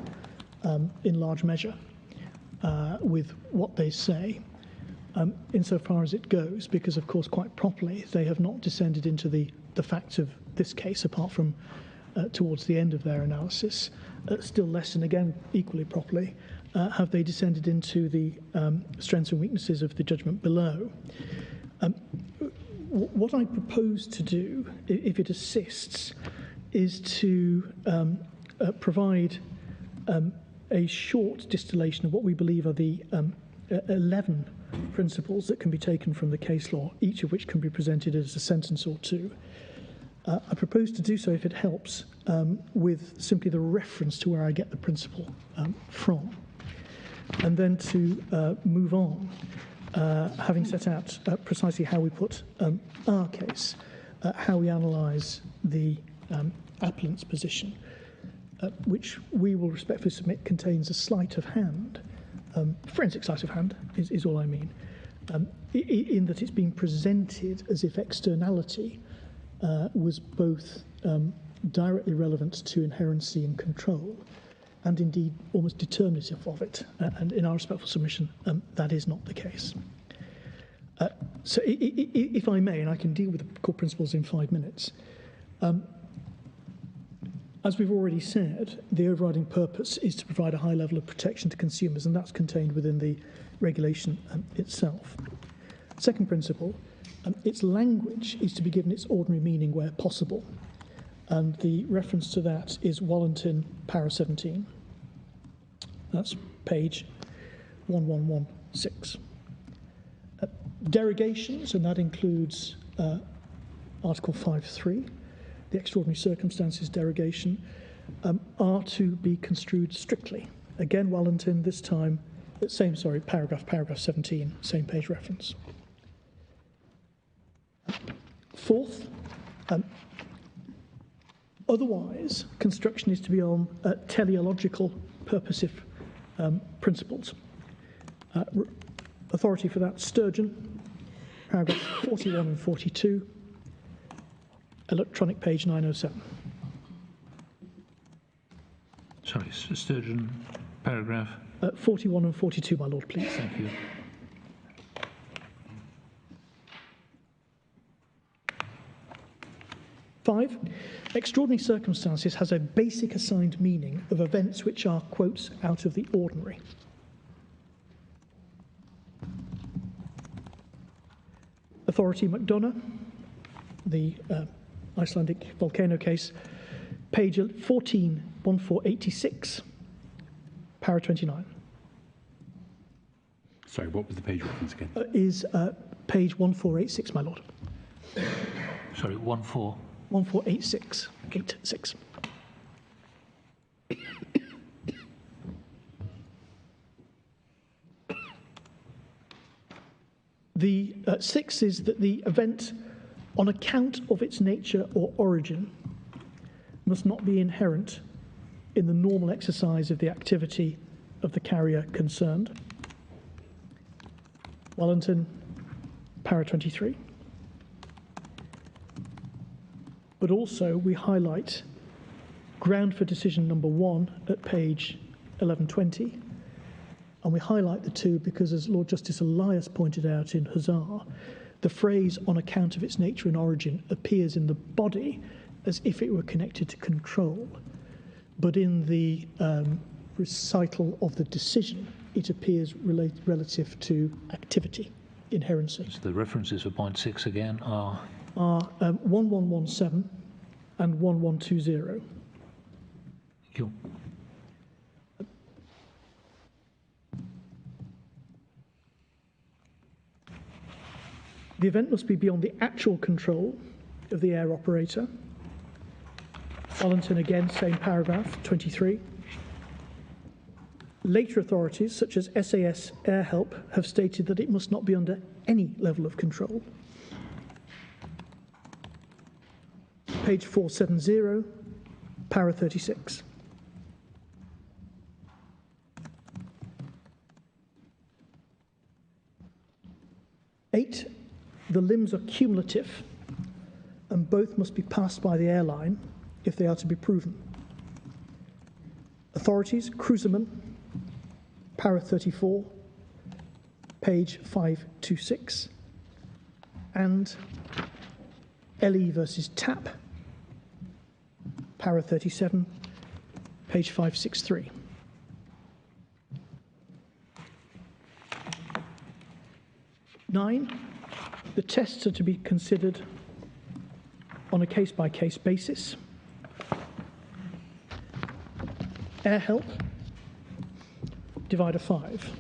in large measure, with what they say, insofar as it goes, because, of course, quite properly, they have not descended into the facts of this case, apart from towards the end of their analysis. Still less, and again, equally properly, have they descended into the strengths and weaknesses of the judgment below. What I propose to do, if it assists, is to provide a short distillation of what we believe are the 11 principles that can be taken from the case law, each of which can be presented as a sentence or two. I propose to do so, if it helps, with simply the reference to where I get the principle from, and then to move on, having set out precisely how we put our case, how we analyse the appellant's position, which we will respectfully submit contains a sleight of hand, forensic sleight of hand is all I mean, in that it's been presented as if externality was both directly relevant to inherency and control, and indeed almost determinative of it. And in our respectful submission, that is not the case. So if I may, and I can deal with the core principles in 5 minutes, as we've already said, the overriding purpose is to provide a high level of protection to consumers, and that's contained within the regulation itself. Second principle, its language is to be given its ordinary meaning where possible, and the reference to that is Wallington, para 17. That's page 1116. Derogations, and that includes Article 5.3, the extraordinary circumstances derogation, are to be construed strictly. Again, Wellington, this time, paragraph 17, same page reference. Fourth, otherwise, construction is to be on teleological purposive principles. Authority for that, Sturgeon, paragraph 41 and 42, electronic page 907. Sorry, Sturgeon, paragraph? 41 and 42, my lord, please. Thank you. Five, extraordinary circumstances has a basic assigned meaning of events which are, quotes, out of the ordinary. Authority McDonough, the Icelandic volcano case, page 14, 1486, para 29. Sorry, what was the page reference again? Is page 1486, my lord. Sorry, 1486, 86. The sixth is that the event, on account of its nature or origin, must not be inherent in the normal exercise of the activity of the carrier concerned. Wellington, para 23. But also we highlight ground for decision number 1 at page 1120. And we highlight the two because, as Lord Justice Elias pointed out in Hussar, the phrase on account of its nature and origin appears in the body as if it were connected to control. But in the recital of the decision, it appears relative to activity, inherency. So the references for point 6 again are? 1117 and 1120. Thank you. The event must be beyond the actual control of the air operator. Wellington again, same paragraph, 23. Later authorities, such as SAS Air Help, have stated that it must not be under any level of control. Page 470, para 36. Eight, the limbs are cumulative and both must be passed by the airline if they are to be proven. Authorities, Cruiserman, para 34, page 526, and LE versus TAP, para 37, page 563. Nine, the tests are to be considered on a case-by-case basis. Air Help, divider 5.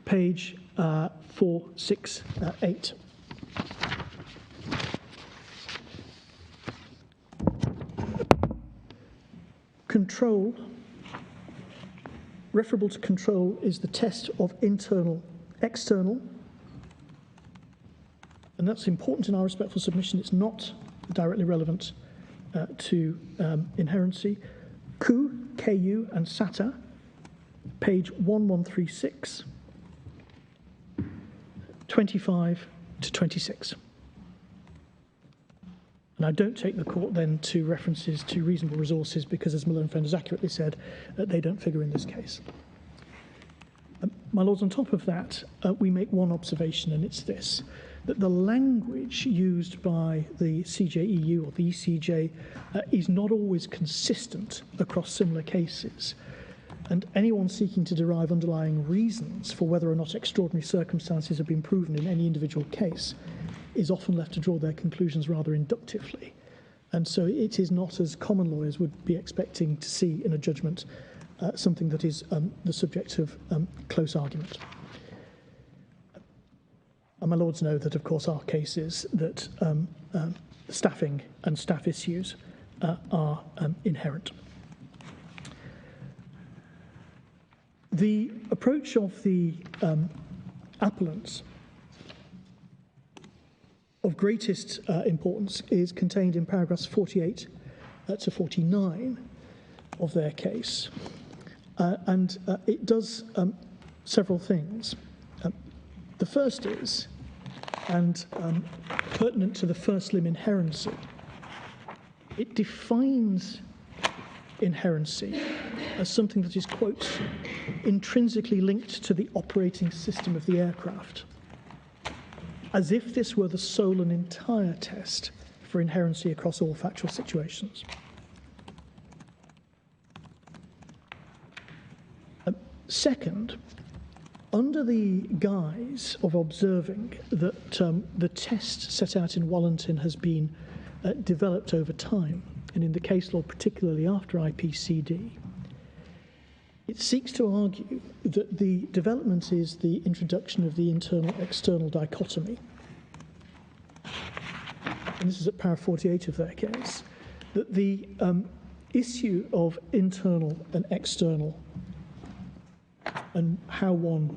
Page 468. Control, referable to control, is the test of internal, external, and that's important in our respectful submission. It's not directly relevant to inherency. KU and SATA, page 1136, 25 to 26. And I don't take the court then to references to reasonable resources because, as Miller and Friend has accurately said, they don't figure in this case. My Lords, on top of that, we make one observation, and it's this, that the language used by the CJEU or the ECJ is not always consistent across similar cases. And anyone seeking to derive underlying reasons for whether or not extraordinary circumstances have been proven in any individual case is often left to draw their conclusions rather inductively. And so it is not, as common lawyers would be expecting to see in a judgment, something that is the subject of close argument. And my Lords know that, of course, our cases that staffing and staff issues are inherent. The approach of the appellants of greatest importance is contained in paragraphs 48 to 49 of their case. And it does several things. The first is, and pertinent to the first limb inherency, it defines inherency as something that is, quote, intrinsically linked to the operating system of the aircraft, as if this were the sole and entire test for inherency across all factual situations. Second, under the guise of observing that the test set out in Wallington has been developed over time, and in the case law, particularly after IPCD, it seeks to argue that the development is the introduction of the internal-external dichotomy. And this is at paragraph 48 of their case, that the issue of internal and external and how one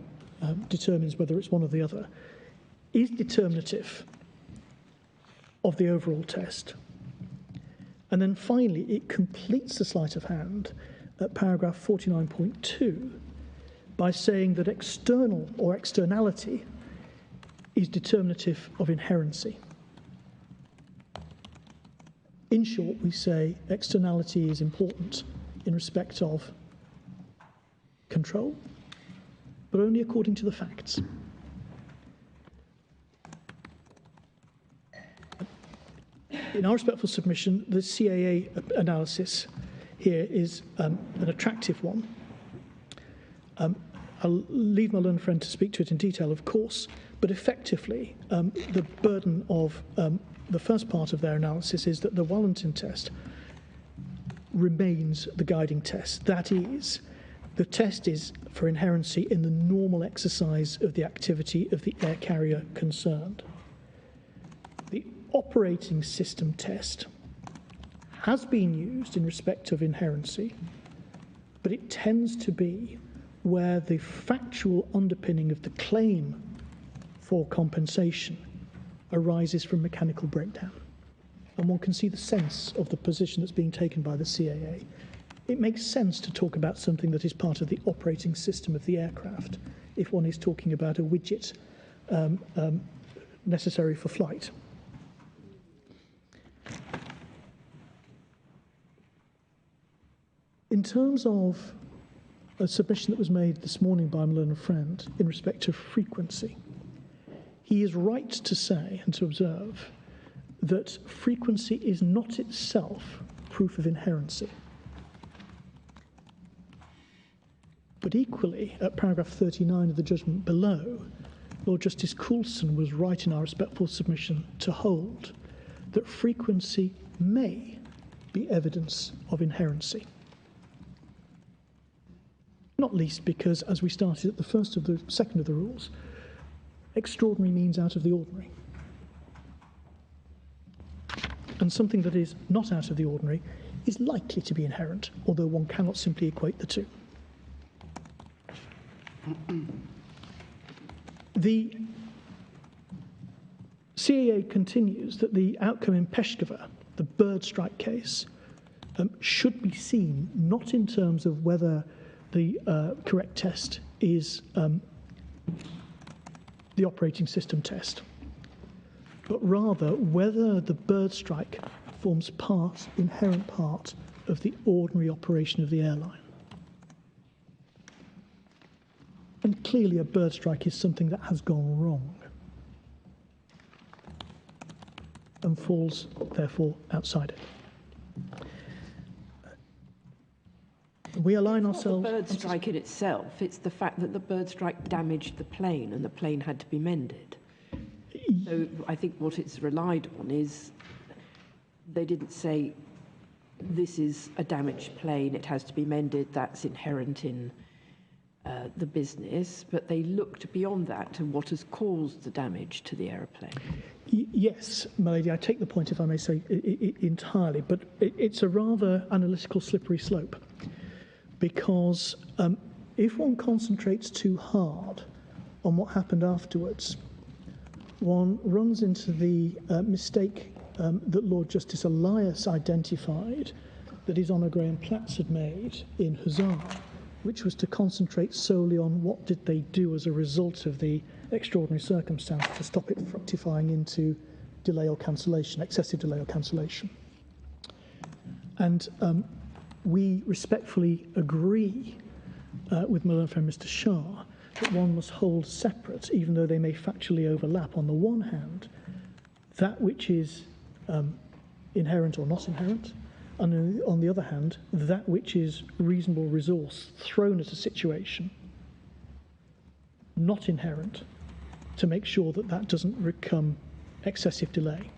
determines whether it's one or the other is determinative of the overall test. And then finally, it completes the sleight of hand at paragraph 49.2 by saying that external or externality is determinative of inherency. In short, we say externality is important in respect of control, but only according to the facts. In our respectful submission, the CAA analysis here is an attractive one. I'll leave my learned friend to speak to it in detail, of course, but effectively, the burden of the first part of their analysis is that the Wallington test remains the guiding test. That is, the test is for inherency in the normal exercise of the activity of the air carrier concerned. The operating system test has been used in respect of inherency, but it tends to be where the factual underpinning of the claim for compensation arises from mechanical breakdown. And one can see the sense of the position that's being taken by the CAA. It makes sense to talk about something that is part of the operating system of the aircraft if one is talking about a widget necessary for flight. In terms of a submission that was made this morning by my learned friend in respect of frequency, he is right to say and to observe that frequency is not itself proof of inherency. But equally, at paragraph 39 of the judgment below, Lord Justice Coulson was right in our respectful submission to hold that frequency may be evidence of inherency. Not least because, as we started at the second of the rules, extraordinary means out of the ordinary. And something that is not out of the ordinary is likely to be inherent, although one cannot simply equate the two. The CAA continues that the outcome in Peshkova, the bird strike case, should be seen not in terms of whether the correct test is the operating system test, but rather whether the bird strike forms inherent part of the ordinary operation of the airline. And clearly a bird strike is something that has gone wrong and falls, therefore, outside it. We align ourselves... It's not the bird strike in itself, it's the fact that the bird strike damaged the plane and the plane had to be mended. So I think what it's relied on is they didn't say this is a damaged plane, it has to be mended, that's inherent in the business, but they looked beyond that to what has caused the damage to the aeroplane. Yes, my lady, I take the point, if I may say, entirely, but it's a rather analytical slippery slope, because if one concentrates too hard on what happened afterwards, one runs into the mistake that Lord Justice Elias identified that his Honour Graham Platts had made in Hussar, which was to concentrate solely on what did they do as a result of the extraordinary circumstance to stop it fructifying into delay or cancellation, excessive delay or cancellation. And we respectfully agree with my learned friend Mr. Shah that one must hold separate, even though they may factually overlap, on the one hand, that which is inherent or not inherent, and on the other hand, that which is reasonable resource thrown at a situation, not inherent, to make sure that that doesn't become excessive delay.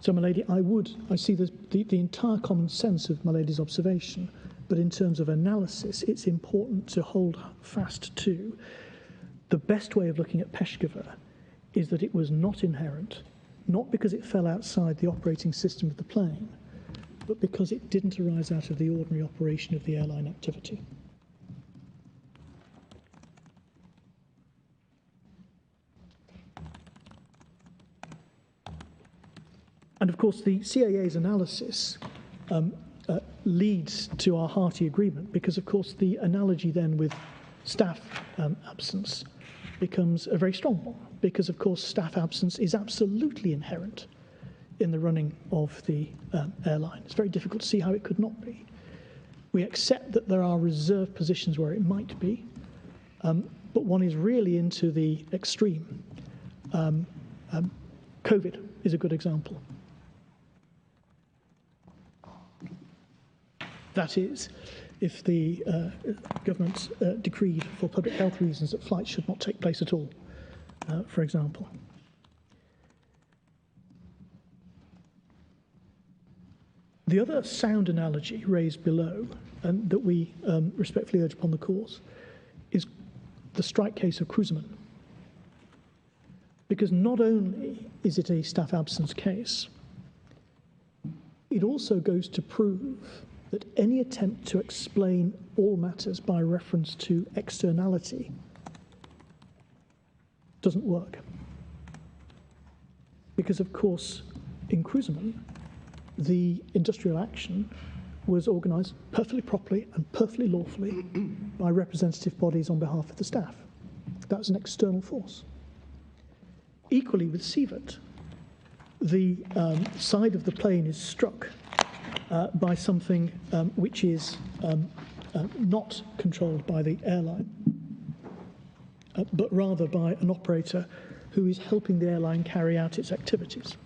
So, my lady, I see the entire common sense of my lady's observation, but in terms of analysis, it's important to hold fast to the best way of looking at Peshkova is that it was not inherent, not because it fell outside the operating system of the plane, but because it didn't arise out of the ordinary operation of the airline activity. And of course, the CAA's analysis leads to our hearty agreement, because of course the analogy then with staff absence becomes a very strong one, because of course staff absence is absolutely inherent in the running of the airline. It's very difficult to see how it could not be. We accept that there are reserved positions where it might be, but one is really into the extreme. COVID is a good example. That is, if the government decreed for public health reasons that flights should not take place at all, for example. The other sound analogy raised below, and that we respectfully urge upon the course, is the strike case of Cruiserman. Because not only is it a staff absence case, it also goes to prove that any attempt to explain all matters by reference to externality doesn't work. Because, of course, in Cruiserman, the industrial action was organised perfectly properly and perfectly lawfully by representative bodies on behalf of the staff. That was an external force. Equally with Sievert, the side of the plane is struck by something which is not controlled by the airline, but rather by an operator who is helping the airline carry out its activities.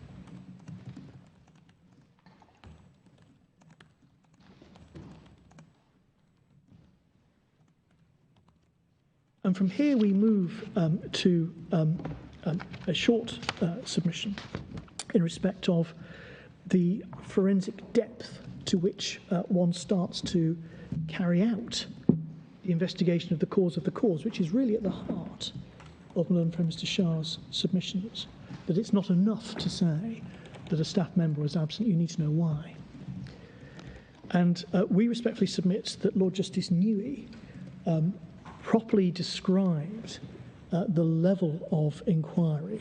And from here we move to a short submission in respect of the forensic depth to which one starts to carry out the investigation of the cause, which is really at the heart of learned from Mr. Shah's submissions, that it's not enough to say that a staff member is absent, you need to know why. And we respectfully submit that Lord Justice Newey properly described the level of inquiry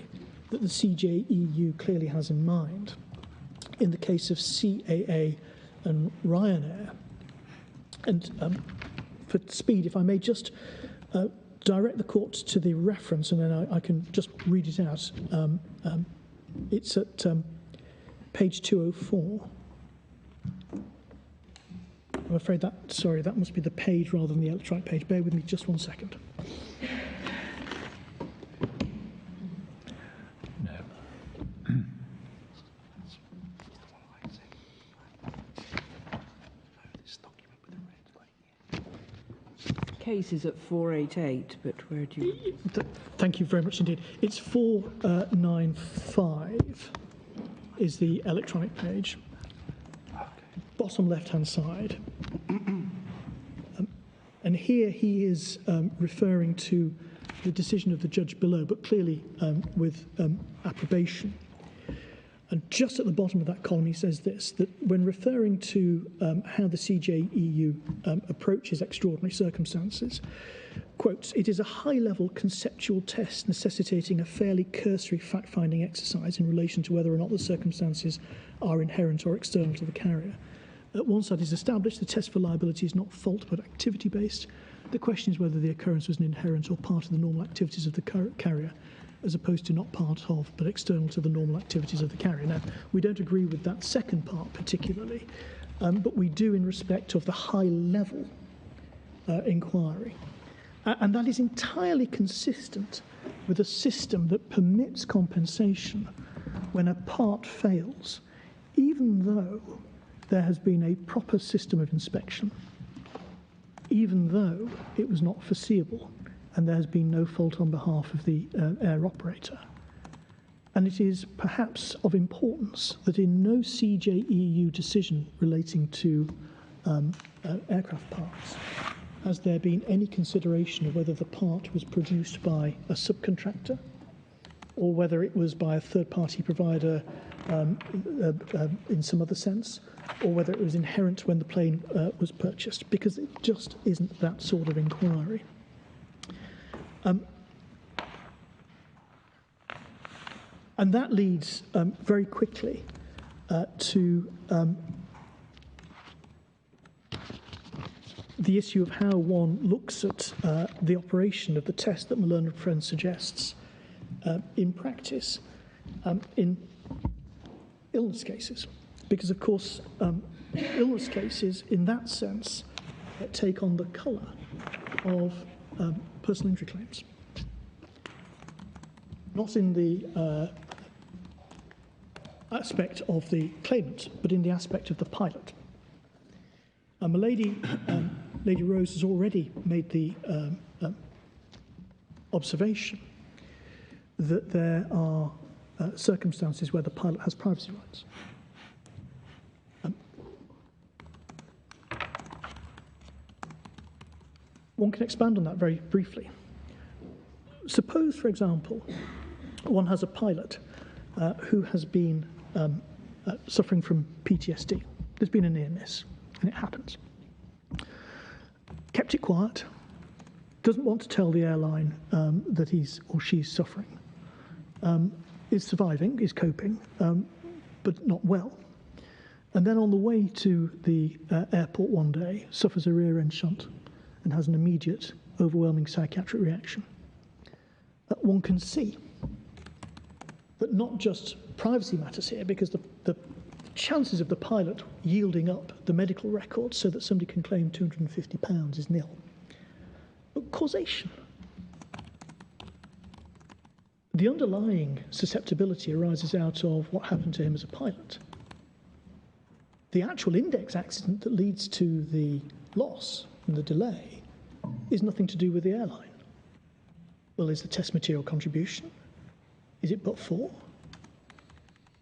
that the CJEU clearly has in mind in the case of CAA and Ryanair. And for speed, if I may just direct the court to the reference, and then I can just read it out It's at page 204. I'm afraid that must be the page rather than the electronic page. Bear with me just 1 second. No. Case is at 488, but where do you... Thank you very much indeed. It's 495 is the electronic page. Bottom left-hand side. And here he is referring to the decision of the judge below, but clearly with approbation. And just at the bottom of that column, he says this, that when referring to how the CJEU approaches extraordinary circumstances, quotes, "It is a high-level conceptual test necessitating a fairly cursory fact-finding exercise in relation to whether or not the circumstances are inherent or external to the carrier. Once that is established, the test for liability is not fault but activity-based. The question is whether the occurrence was an inherent or part of the normal activities of the carrier, as opposed to not part of but external to the normal activities of the carrier." Now, we don't agree with that second part particularly, but we do in respect of the high-level inquiry. And that is entirely consistent with a system that permits compensation when a part fails, even though there has been a proper system of inspection, even though it was not foreseeable and there has been no fault on behalf of the air operator. And it is perhaps of importance that in no CJEU decision relating to aircraft parts has there been any consideration of whether the part was produced by a subcontractor or whether it was by a third-party provider in some other sense, or whether it was inherent when the plane was purchased, because it just isn't that sort of inquiry. And that leads very quickly to the issue of how one looks at the operation of the test that Malone and Friends suggests in practice in illness cases. Because, of course, illness cases, in that sense, take on the colour of personal injury claims. Not in the aspect of the claimant, but in the aspect of the pilot. Lady Rose has already made the observation that there are circumstances where the pilot has privacy rights. One can expand on that very briefly. Suppose, for example, one has a pilot who has been suffering from PTSD. There's been a near miss, and it happens. Kept it quiet, doesn't want to tell the airline that he's or she's suffering, is surviving, is coping, but not well. And then on the way to the airport one day, suffers a rear end shunt and has an immediate, overwhelming psychiatric reaction. One can see that not just privacy matters here, because the chances of the pilot yielding up the medical records so that somebody can claim £250 is nil. But causation. The underlying susceptibility arises out of what happened to him as a pilot. The actual index accident that leads to the loss and the delay is nothing to do with the airline. Well, is the test material contribution? Is it but for?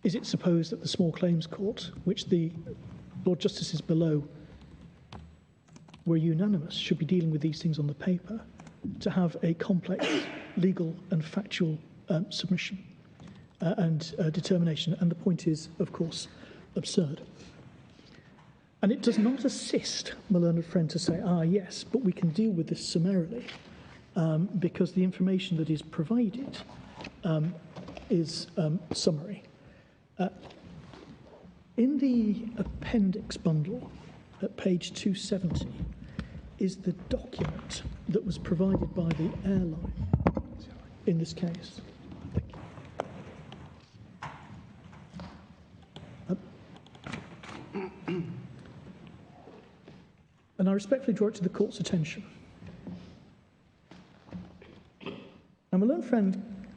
Is it supposed that the small claims court, which the Lord Justices below were unanimous, should be dealing with these things on the paper, to have a complex legal and factual submission and determination? And the point is, of course, absurd. And it does not assist my learned friend to say, yes, but we can deal with this summarily, because the information that is provided is summary. In the appendix bundle at page 270 is the document that was provided by the airline in this case. Thank you. and I respectfully draw it to the court's attention. Now, my learned friend,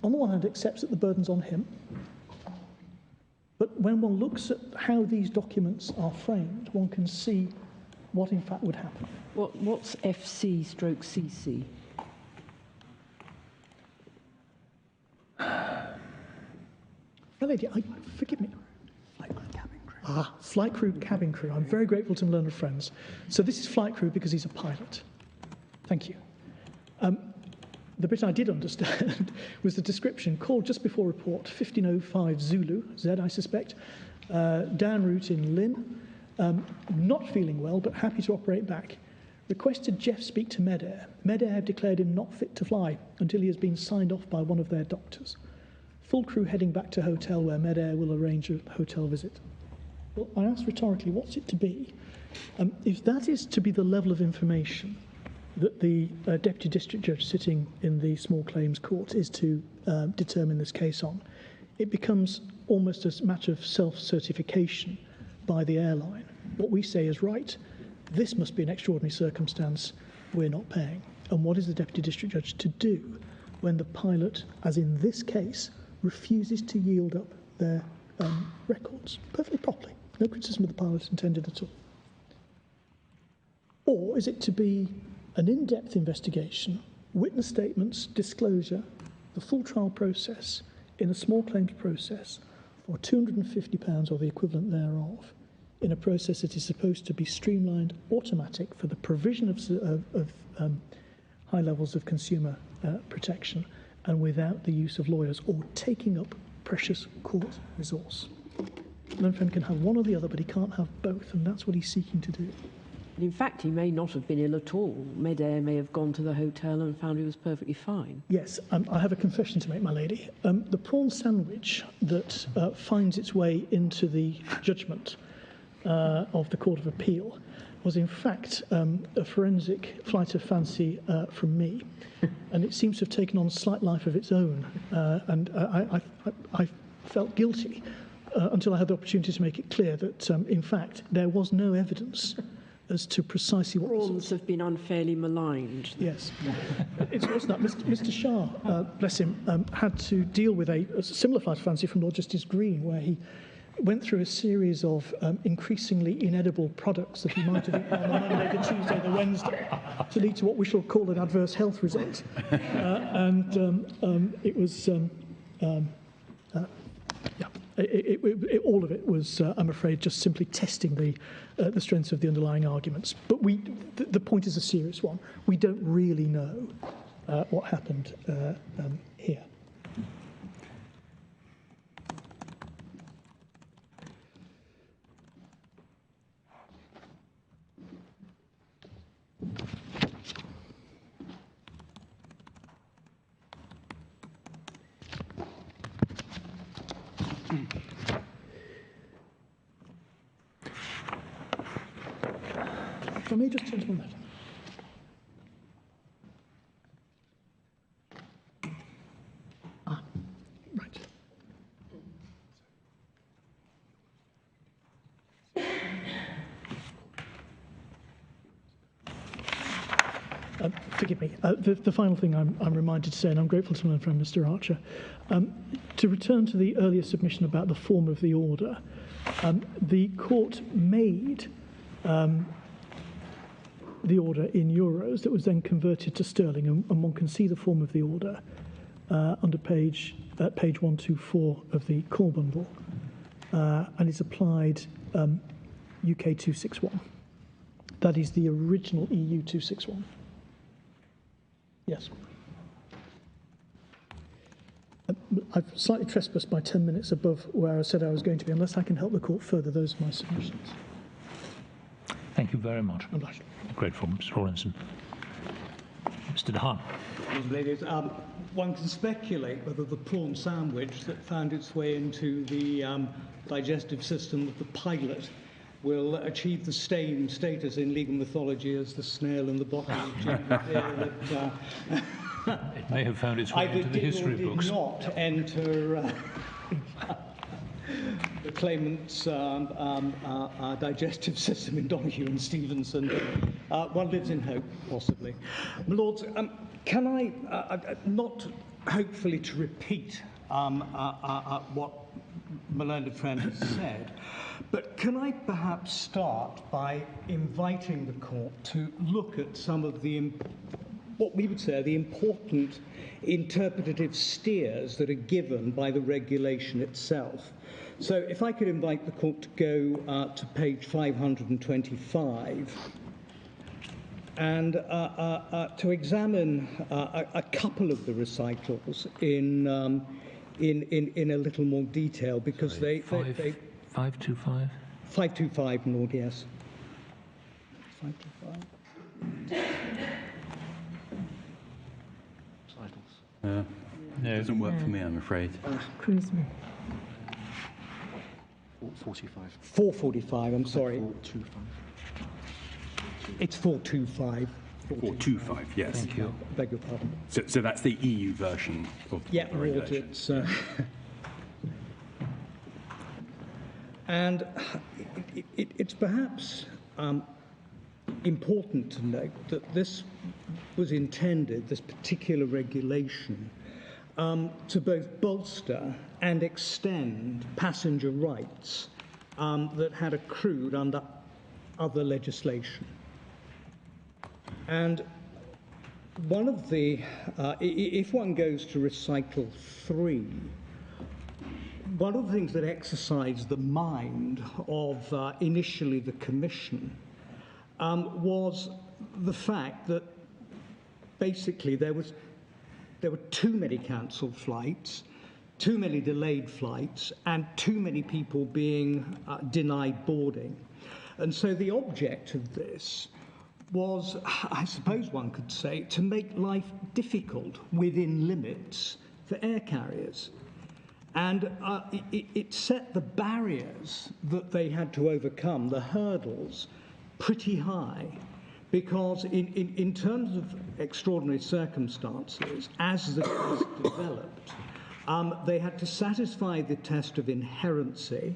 on the one hand, accepts that the burden's on him, but when one looks at how these documents are framed, one can see what in fact would happen. What's FC/CC? My lady, forgive me. Flight crew, cabin crew. I'm very grateful to my learned friends. So this is flight crew because he's a pilot. Thank you. The bit I did understand was the description, called just before report, 1505 Zulu, Z I suspect, down route in Lynn, not feeling well but happy to operate back. Requested Jeff speak to Medair. Medair have declared him not fit to fly until he has been signed off by one of their doctors. Full crew heading back to hotel where Medair will arrange a hotel visit. Well, I asked rhetorically, what's it to be? If that is to be the level of information that the Deputy District Judge sitting in the Small Claims Court is to determine this case on, it becomes almost a matter of self-certification by the airline. What we say is, right, this must be an extraordinary circumstance, we're not paying. And what is the Deputy District Judge to do when the pilot, as in this case, refuses to yield up their records perfectly properly? No criticism of the pilot intended at all. Or is it to be an in-depth investigation, witness statements, disclosure, the full trial process in a small claims process for £250 or the equivalent thereof, in a process that is supposed to be streamlined, automatic, for the provision of high levels of consumer protection, and without the use of lawyers or taking up precious court resource? Learned friend can have one or the other, but he can't have both, and that's what he's seeking to do. In fact, he may not have been ill at all. Medair may have gone to the hotel and found he was perfectly fine. Yes, I have a confession to make, my lady. The prawn sandwich that finds its way into the judgment of the Court of Appeal was in fact a forensic flight of fancy from me, and it seems to have taken on a slight life of its own, and I felt guilty until I had the opportunity to make it clear that in fact there was no evidence as to precisely what... Prawns have been unfairly maligned. Yes. It's worse than that. Mr. Shah, bless him, had to deal with a similar flight of fancy from Lord Justice Green, where he went through a series of increasingly inedible products that he might have eaten on the Monday, the Tuesday, the Wednesday, to lead to what we shall call an adverse health result. It was... all of it was, I'm afraid, just simply testing the strengths of the underlying arguments. But the point is a serious one. We don't really know what happened here. If I may just turn to my left. Right. Forgive me. The final thing I'm reminded to say, and I'm grateful to my friend Mr. Archer, to return to the earlier submission about the form of the order, the court made the order in euros that was then converted to sterling, and one can see the form of the order under page 124 of the call bundle, and it's applied UK 261. That is the original EU 261. Yes. I've slightly trespassed by 10 minutes above where I said I was going to be. Unless I can help the court further, those are my submissions. Thank you very much. I'm blushing. Grateful, Mr. Rawlinson. Mr. Dehaan. Ladies, one can speculate whether the prawn sandwich that found its way into the digestive system of the pilot will achieve the same status in legal mythology as the snail in the bottle of ginger beer that It may have found its way into the history books. Did not enter the claimant's digestive system in Donoghue and Stevenson. One lives in hope, possibly. My Lords, can I, not hopefully to repeat what my learned friend has said, but can I perhaps start by inviting the court to look at some of the, what we would say are the important interpretative steers that are given by the regulation itself. So if I could invite the court to go to page 525 and to examine a couple of the recitals in a little more detail, because they 525? 525, Lord, yes. 525. No, it doesn't work for me, I'm afraid. Cruiseman. 445. 445, I'm sorry. 425. It's 425. 425, yes. Thank you. I beg your pardon. So that's the EU version of Yeah, the Lord, regulation. it's... and it's perhaps important to note that this was intended, this particular regulation, to both bolster and extend passenger rights that had accrued under other legislation. And one of the, if one goes to recital 3, one of the things that exercised the mind of initially the Commission was the fact that basically there were too many cancelled flights, too many delayed flights, and too many people being denied boarding. And so the object of this was, I suppose one could say, to make life difficult within limits for air carriers. And it set the barriers that they had to overcome, the hurdles, pretty high, because in terms of extraordinary circumstances, as the case developed, they had to satisfy the test of inherency.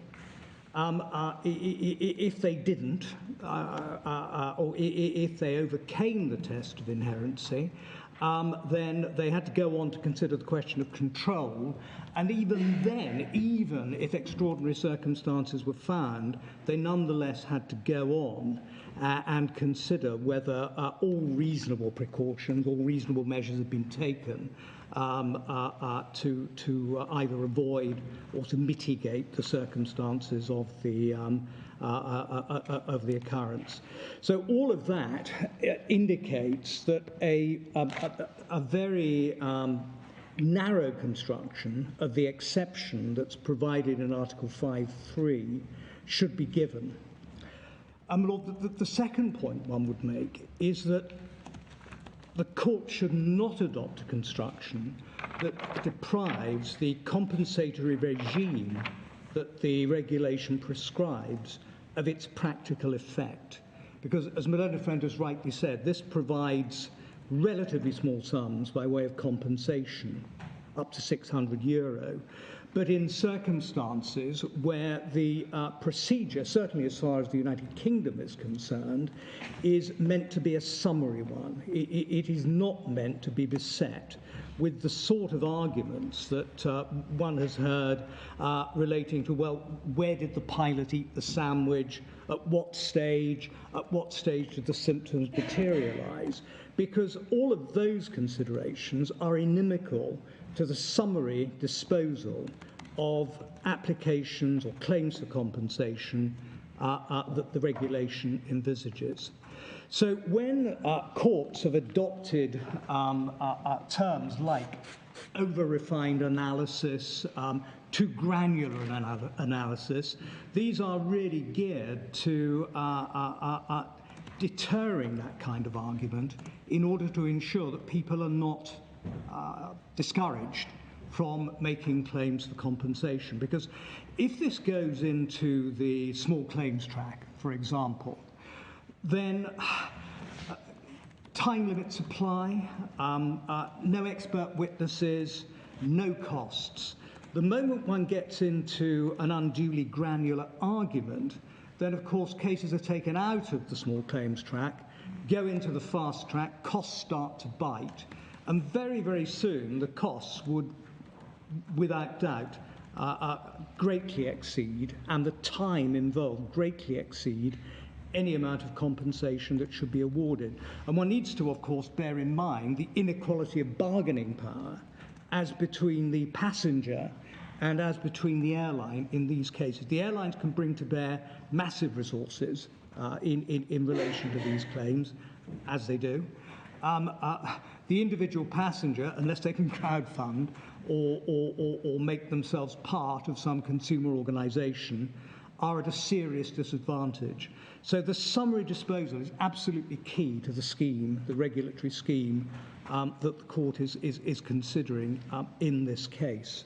If they didn't, or if they overcame the test of inherency, then they had to go on to consider the question of control. And even then, even if extraordinary circumstances were found, they nonetheless had to go on and consider whether all reasonable precautions, all reasonable measures had been taken to either avoid or to mitigate the circumstances of the occurrence. So all of that indicates that a very narrow construction of the exception that's provided in Article 5.3 should be given. Lord, the second point one would make is that the court should not adopt a construction that deprives the compensatory regime that the regulation prescribes of its practical effect. Because, as my learned friend has rightly said, this provides relatively small sums by way of compensation, up to €600, but in circumstances where the procedure, certainly as far as the United Kingdom is concerned, is meant to be a summary one. It is not meant to be beset with the sort of arguments that one has heard relating to, well, where did the pilot eat the sandwich, at what stage did the symptoms materialise? Because all of those considerations are inimical to the summary disposal of applications or claims for compensation that the regulation envisages. So when courts have adopted terms like over-refined analysis, too granular an analysis, these are really geared to deterring that kind of argument in order to ensure that people are not discouraged from making claims for compensation. Because if this goes into the small claims track, for example, then time limits apply, no expert witnesses, no costs. The moment one gets into an unduly granular argument, then of course cases are taken out of the small claims track, go into the fast track, costs start to bite, and very, very soon the costs would, without doubt, greatly exceed, and the time involved greatly exceed, any amount of compensation that should be awarded. And one needs to, of course, bear in mind the inequality of bargaining power as between the passenger and as between the airline in these cases. The airlines can bring to bear massive resources in relation to these claims, as they do. The individual passenger, unless they can crowdfund or make themselves part of some consumer organisation, are at a serious disadvantage. So the summary disposal is absolutely key to the scheme, the regulatory scheme that the court is considering in this case.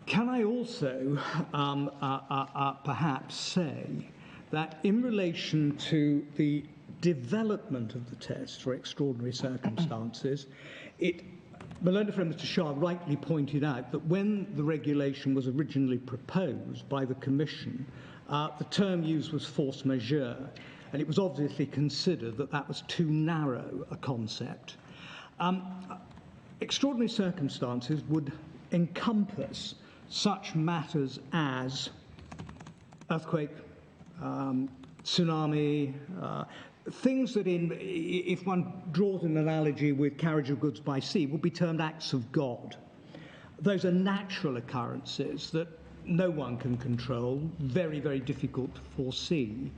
Can I also perhaps say that in relation to the development of the test for extraordinary circumstances, my learned friend Mr. Shah rightly pointed out that when the regulation was originally proposed by the Commission, the term used was force majeure, and it was obviously considered that that was too narrow a concept. Extraordinary circumstances would encompass such matters as earthquake, tsunami, things that, if one draws an analogy with carriage of goods by sea, would be termed acts of God. Those are natural occurrences that no one can control, very, very difficult to foresee.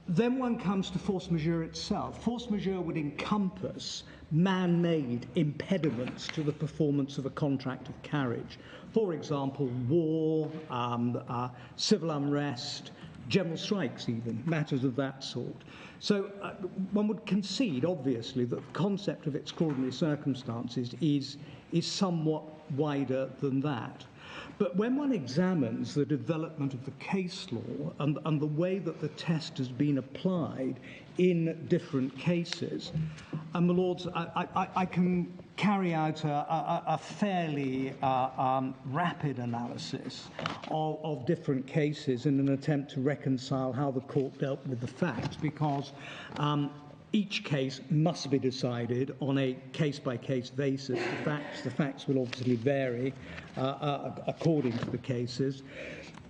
Then one comes to force majeure itself. Force majeure would encompass man-made impediments to the performance of a contract of carriage. For example, war, civil unrest, general strikes even, matters of that sort. So one would concede, obviously, that the concept of extraordinary circumstances is somewhat wider than that. But when one examines the development of the case law and the way that the test has been applied in different cases, and my lords, I can carry out a fairly rapid analysis of different cases in an attempt to reconcile how the court dealt with the facts, because each case must be decided on a case-by-case basis. The facts will obviously vary according to the cases.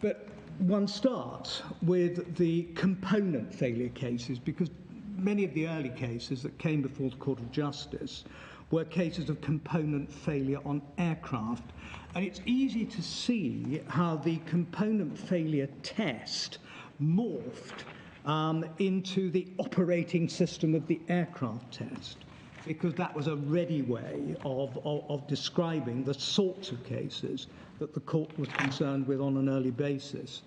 But one starts with the component failure cases, because many of the early cases that came before the Court of Justice were cases of component failure on aircraft. And it's easy to see how the component failure test morphed into the operating system of the aircraft test, because that was a ready way of describing the sorts of cases that the court was concerned with on an early basis.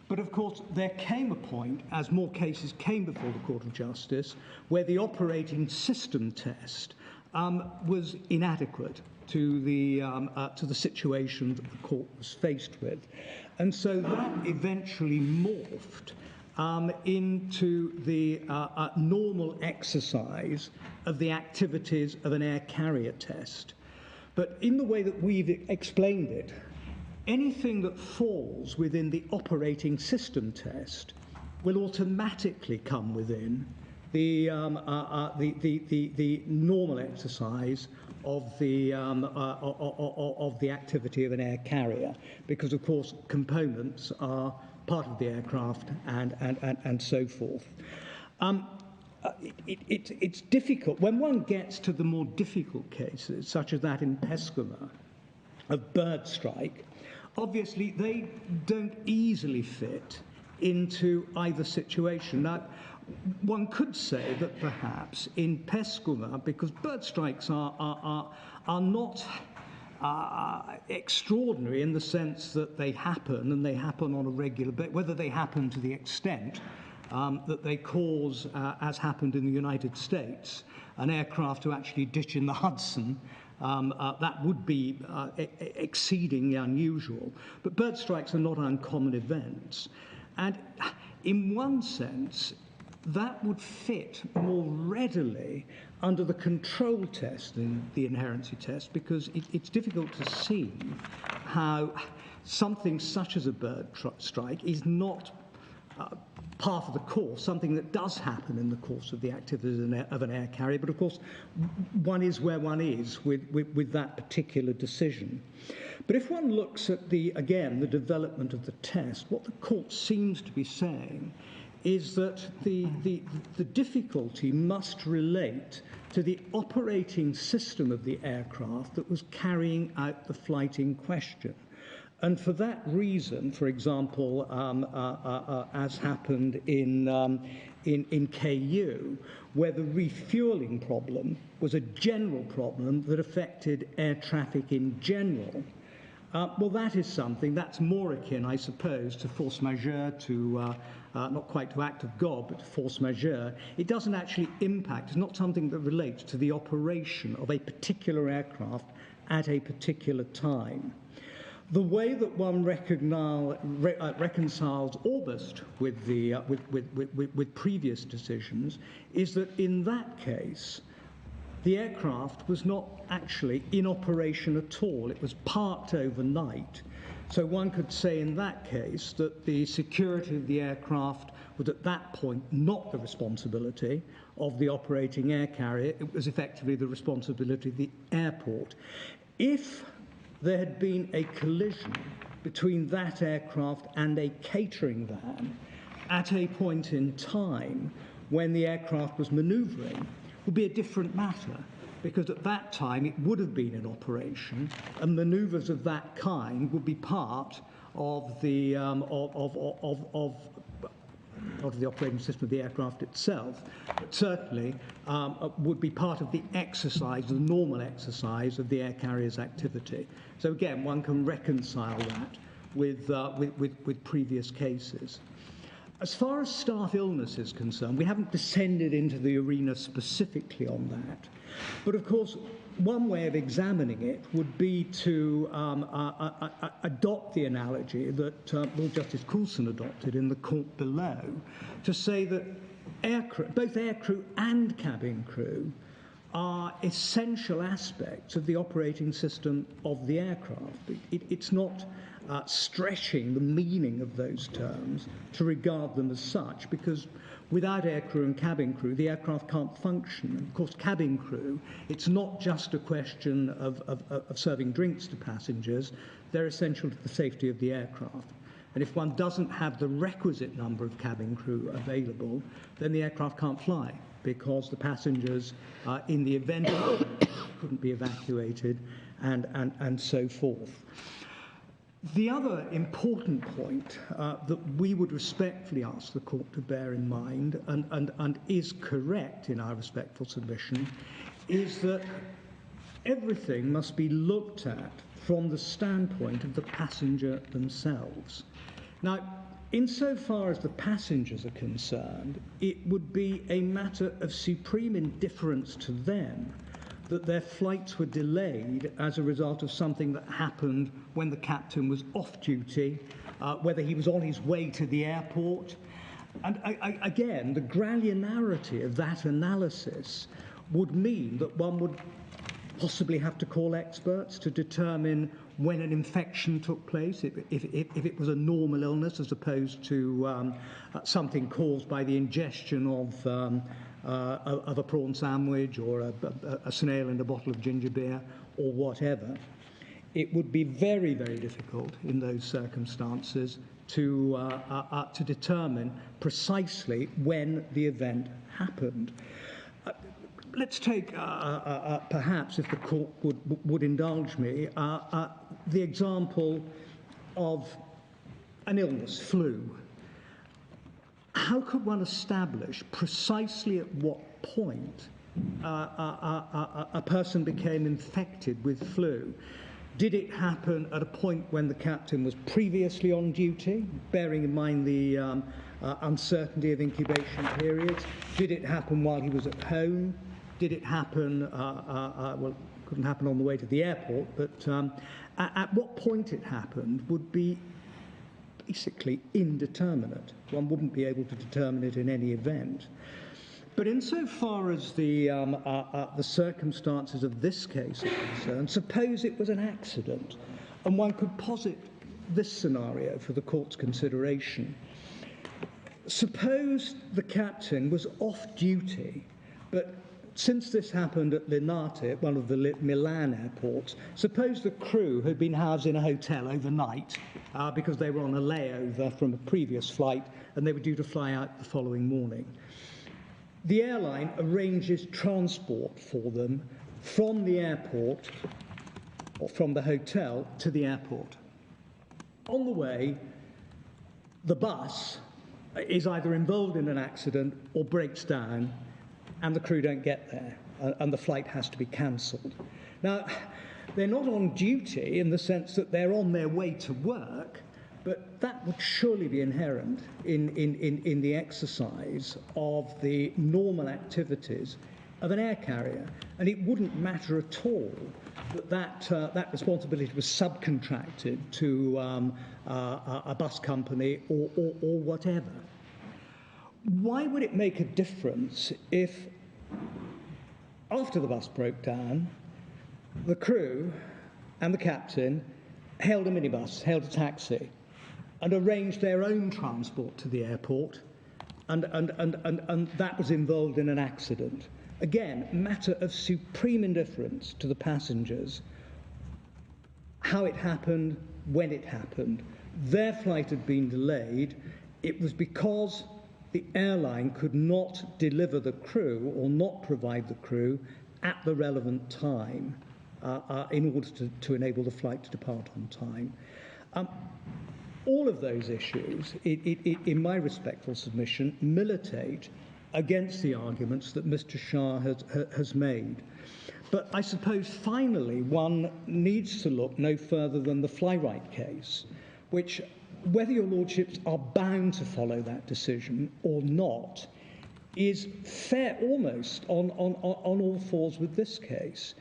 But of course, there came a point, as more cases came before the Court of Justice, where the operating system test was inadequate to the situation that the court was faced with. And so that eventually morphed into the normal exercise of the activities of an air carrier test. But in the way that we've explained it, anything that falls within the operating system test will automatically come within the normal exercise of the activity of an air carrier, because of course components are part of the aircraft and so forth. It's difficult when one gets to the more difficult cases, such as that in Pescara of bird strike. Obviously, they don't easily fit into either situation. Now, one could say that perhaps in Pescara, because bird strikes are not extraordinary in the sense that they happen, and they happen on a regular basis, whether they happen to the extent that they cause, as happened in the United States, an aircraft to actually ditch in the Hudson. That would be exceedingly unusual. But bird strikes are not uncommon events. And in one sense, that would fit more readily under the control test and the inherency test, because it's difficult to see how something such as a bird strike is not part of the course, something that does happen in the course of the activities of an air carrier. But of course, one is where one is with that particular decision. But if one looks at again, the development of the test, what the court seems to be saying is that the difficulty must relate to the operating system of the aircraft that was carrying out the flight in question. And for that reason, for example, as happened in KU, where the refueling problem was a general problem that affected air traffic in general, well, that is something that's more akin, I suppose, to force majeure, to not quite to act of God, but to force majeure. It doesn't actually impact, it's not something that relates to the operation of a particular aircraft at a particular time. The way that one reconciles August with previous decisions is that in that case, the aircraft was not actually in operation at all. It was parked overnight. So one could say in that case that the security of the aircraft was at that point not the responsibility of the operating air carrier. It was effectively the responsibility of the airport. If there had been a collision between that aircraft and a catering van at a point in time when the aircraft was manoeuvring, would be a different matter, because at that time it would have been in operation, and manoeuvres of that kind would be part of the operating system of the aircraft itself, but certainly would be part of the exercise, the normal exercise of the air carrier's activity. So again, one can reconcile that with previous cases. As far as staff illness is concerned, we haven't descended into the arena specifically on that. But of course, one way of examining it would be to adopt the analogy that Lord Justice Coulson adopted in the court below, to say that both aircrew and cabin crew are essential aspects of the operating system of the aircraft. It's not stretching the meaning of those terms to regard them as such, because without aircrew and cabin crew, the aircraft can't function. And of course, cabin crew, it's not just a question of serving drinks to passengers. They're essential to the safety of the aircraft. And if one doesn't have the requisite number of cabin crew available, then the aircraft can't fly, because the passengers, in the event of couldn't be evacuated, and so forth. The other important point that we would respectfully ask the court to bear in mind, and is correct in our respectful submission, is that everything must be looked at from the standpoint of the passenger themselves. Now, insofar as the passengers are concerned, it would be a matter of supreme indifference to them that their flights were delayed as a result of something that happened when the captain was off duty, whether he was on his way to the airport. And again, the granularity of that analysis would mean that one would possibly have to call experts to determine when an infection took place, if it was a normal illness as opposed to something caused by the ingestion of a prawn sandwich or a snail in a bottle of ginger beer or whatever. It would be very, very difficult in those circumstances to determine precisely when the event happened. Let's take, perhaps, if the court would indulge me, the example of an illness, flu. How could one establish precisely at what point a person became infected with flu? Did it happen at a point when the captain was previously on duty, bearing in mind the uncertainty of incubation periods? Did it happen while he was at home? Did it happen, well, it couldn't happen on the way to the airport, but at what point it happened would be basically indeterminate. One wouldn't be able to determine it in any event. But insofar as the circumstances of this case are concerned, suppose it was an accident, and one could posit this scenario for the court's consideration. Suppose the captain was off duty, but since this happened at Linate, one of the Milan airports, suppose the crew had been housed in a hotel overnight because they were on a layover from a previous flight and they were due to fly out the following morning. The airline arranges transport for them from the airport or from the hotel to the airport. On the way, the bus is either involved in an accident or breaks down, and the crew don't get there, and the flight has to be cancelled. Now, they're not on duty in the sense that they're on their way to work, but that would surely be inherent in the exercise of the normal activities of an air carrier. And it wouldn't matter at all that responsibility was subcontracted to a bus company or whatever. Why would it make a difference if, after the bus broke down, the crew and the captain hailed a minibus, hailed a taxi, and arranged their own transport to the airport, and that was involved in an accident? Again, matter of supreme indifference to the passengers, how it happened, when it happened. Their flight had been delayed. It was because the airline could not deliver the crew or not provide the crew at the relevant time in order to enable the flight to depart on time. All of those issues, in my respectful submission, militate against the arguments that Mr. Shah has made. But I suppose finally one needs to look no further than the Flywright case, which, whether your lordships are bound to follow that decision or not, is fair almost on all fours with this case.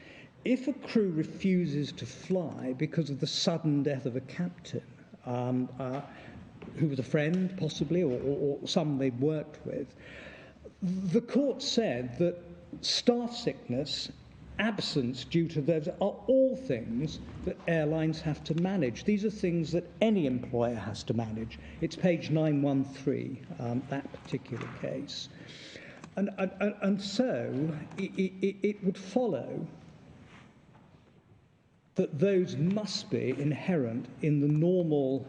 If a crew refuses to fly because of the sudden death of a captain, who was a friend possibly, or someone they'd worked with, the court said that staff sickness, absence due to those, are all things that airlines have to manage. These are things that any employer has to manage. It's page 913, that particular case. And so it would follow that those must be inherent in the normal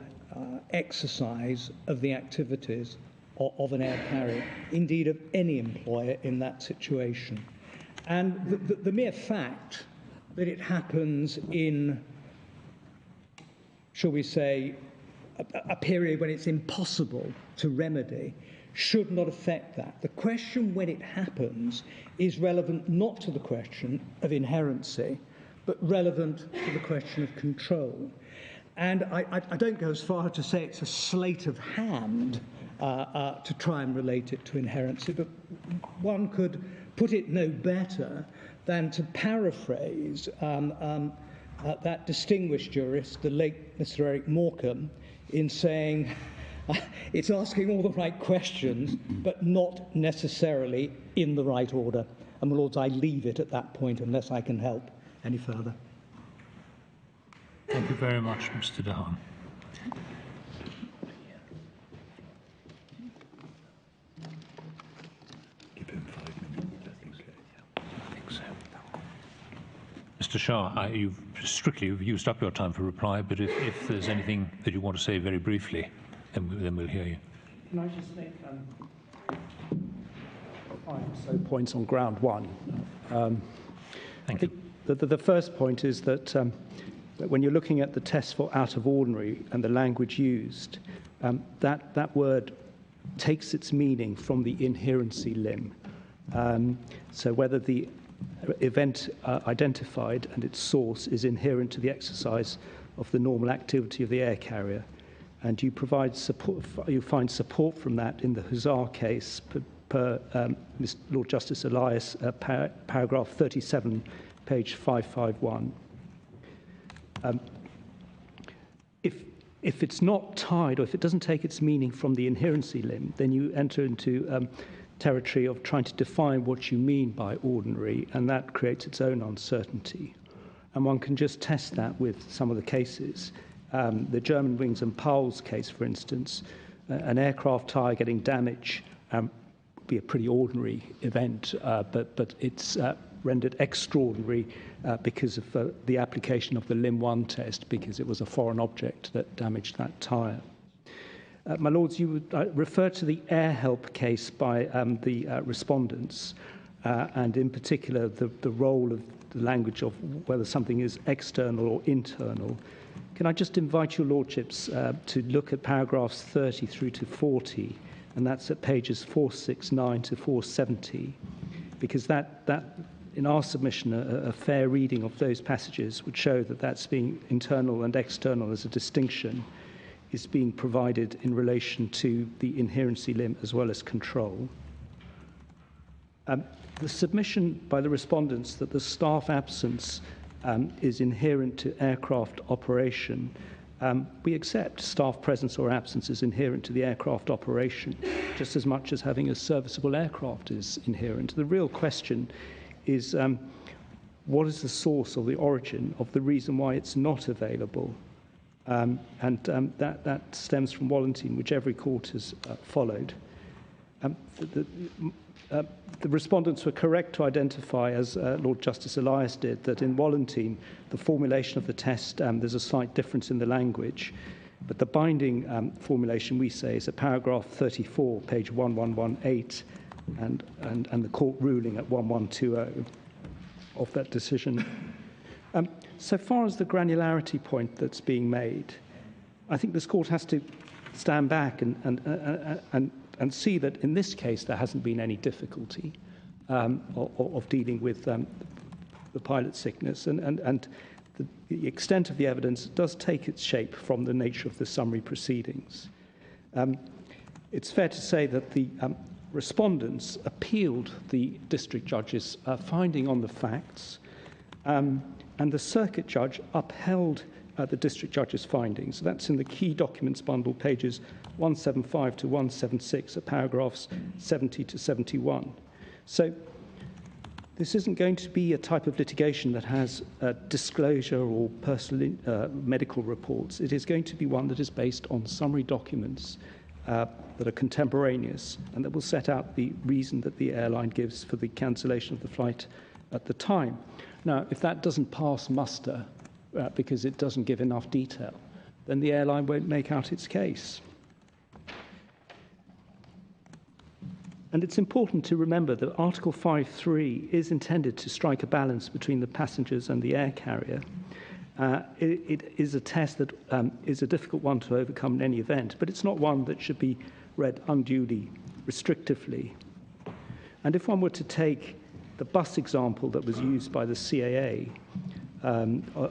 exercise of the activities of an air carrier, indeed of any employer in that situation. And the mere fact that it happens in, shall we say, a period when it's impossible to remedy should not affect that. The question when it happens is relevant not to the question of inherency, but relevant to the question of control. And I don't go as far to say it's a sleight of hand to try and relate it to inherency, but one could put it no better than to paraphrase that distinguished jurist, the late Mr. Eric Morecambe, in saying it's asking all the right questions, but not necessarily in the right order. And, my lords, I leave it at that point unless I can help any further. Thank you very much, Mr. Dehaan. Give him 5 minutes, I think. I think so. Mr. Shah, you've used up your time for reply, but if there's anything that you want to say very briefly, then we'll hear you. Can I just make 5 or so points on ground one? Thank you. The first point is that when you're looking at the test for out of ordinary and the language used, that word takes its meaning from the inherency limb. So whether the event identified and its source is inherent to the exercise of the normal activity of the air carrier. And you provide support, you find support from that in the Hussar case per Lord Justice Elias, paragraph 37, page 551. If it's not tied, or if it doesn't take its meaning from the inherency limb, then you enter into territory of trying to define what you mean by ordinary, and that creates its own uncertainty. And one can just test that with some of the cases. The German Wings and Powell's case, for instance, an aircraft tyre getting damage would be a pretty ordinary event, but it's rendered extraordinary because of the application of the Lim 1 test, because it was a foreign object that damaged that tyre. My Lords, you would refer to the air help case by the respondents, and in particular the role of the language of whether something is external or internal. Can I just invite your Lordships to look at paragraphs 30 through to 40, and that's at pages 469 to 470, because that in our submission, a fair reading of those passages would show that that's being internal and external as a distinction is being provided in relation to the inherency limb as well as control. The submission by the respondents that the staff absence is inherent to aircraft operation, we accept staff presence or absence is inherent to the aircraft operation, just as much as having a serviceable aircraft is inherent. The real question is what is the source or the origin of the reason why it's not available? That stems from Wallentine, which every court has followed. The respondents were correct to identify, as Lord Justice Elias did, that in Wallentine, the formulation of the test, there's a slight difference in the language, but the binding formulation, we say, is at paragraph 34, page 1118, and the court ruling at 1120 of that decision. So far as the granularity point that's being made, I think this court has to stand back and see that in this case there hasn't been any difficulty of dealing with the pilot sickness, and the extent of the evidence does take its shape from the nature of the summary proceedings. It's fair to say that the respondents appealed the district judge's finding on the facts, and the circuit judge upheld the district judge's findings. So that's in the key documents bundle, pages 175 to 176, at paragraphs 70 to 71. So this isn't going to be a type of litigation that has disclosure or personal medical reports. It is going to be one that is based on summary documents that are contemporaneous and that will set out the reason that the airline gives for the cancellation of the flight at the time. Now, if that doesn't pass muster because it doesn't give enough detail, then the airline won't make out its case. And it's important to remember that Article 5.3 is intended to strike a balance between the passengers and the air carrier. It is a test that is a difficult one to overcome in any event, but it's not one that should be read unduly restrictively. And if one were to take the bus example that was used by the CAA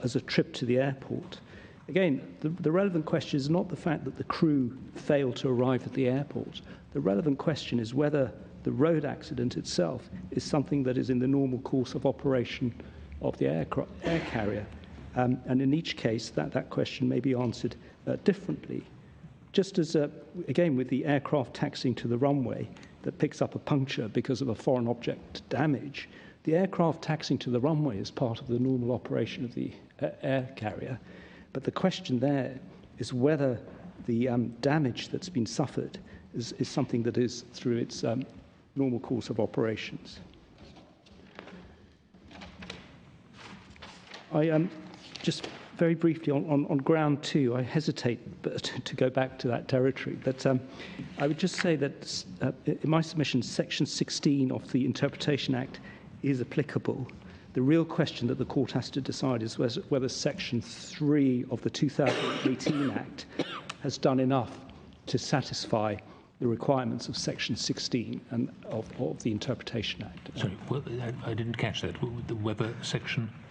as a trip to the airport, again, the relevant question is not the fact that the crew failed to arrive at the airport. The relevant question is whether the road accident itself is something that is in the normal course of operation of the air carrier. And in each case, that question may be answered differently. Just as, again, with the aircraft taxiing to the runway that picks up a puncture because of a foreign object damage, the aircraft taxiing to the runway is part of the normal operation of the air carrier. But the question there is whether the damage that's been suffered is something that is through its normal course of operations. I just very briefly on ground two, I hesitate to go back to that territory, but I would just say that in my submission, Section 16 of the Interpretation Act is applicable. The real question that the court has to decide is whether Section 3 of the 2018 Act has done enough to satisfy the requirements of Section 16 and of the Interpretation Act. Sorry, well, I didn't catch that. Whether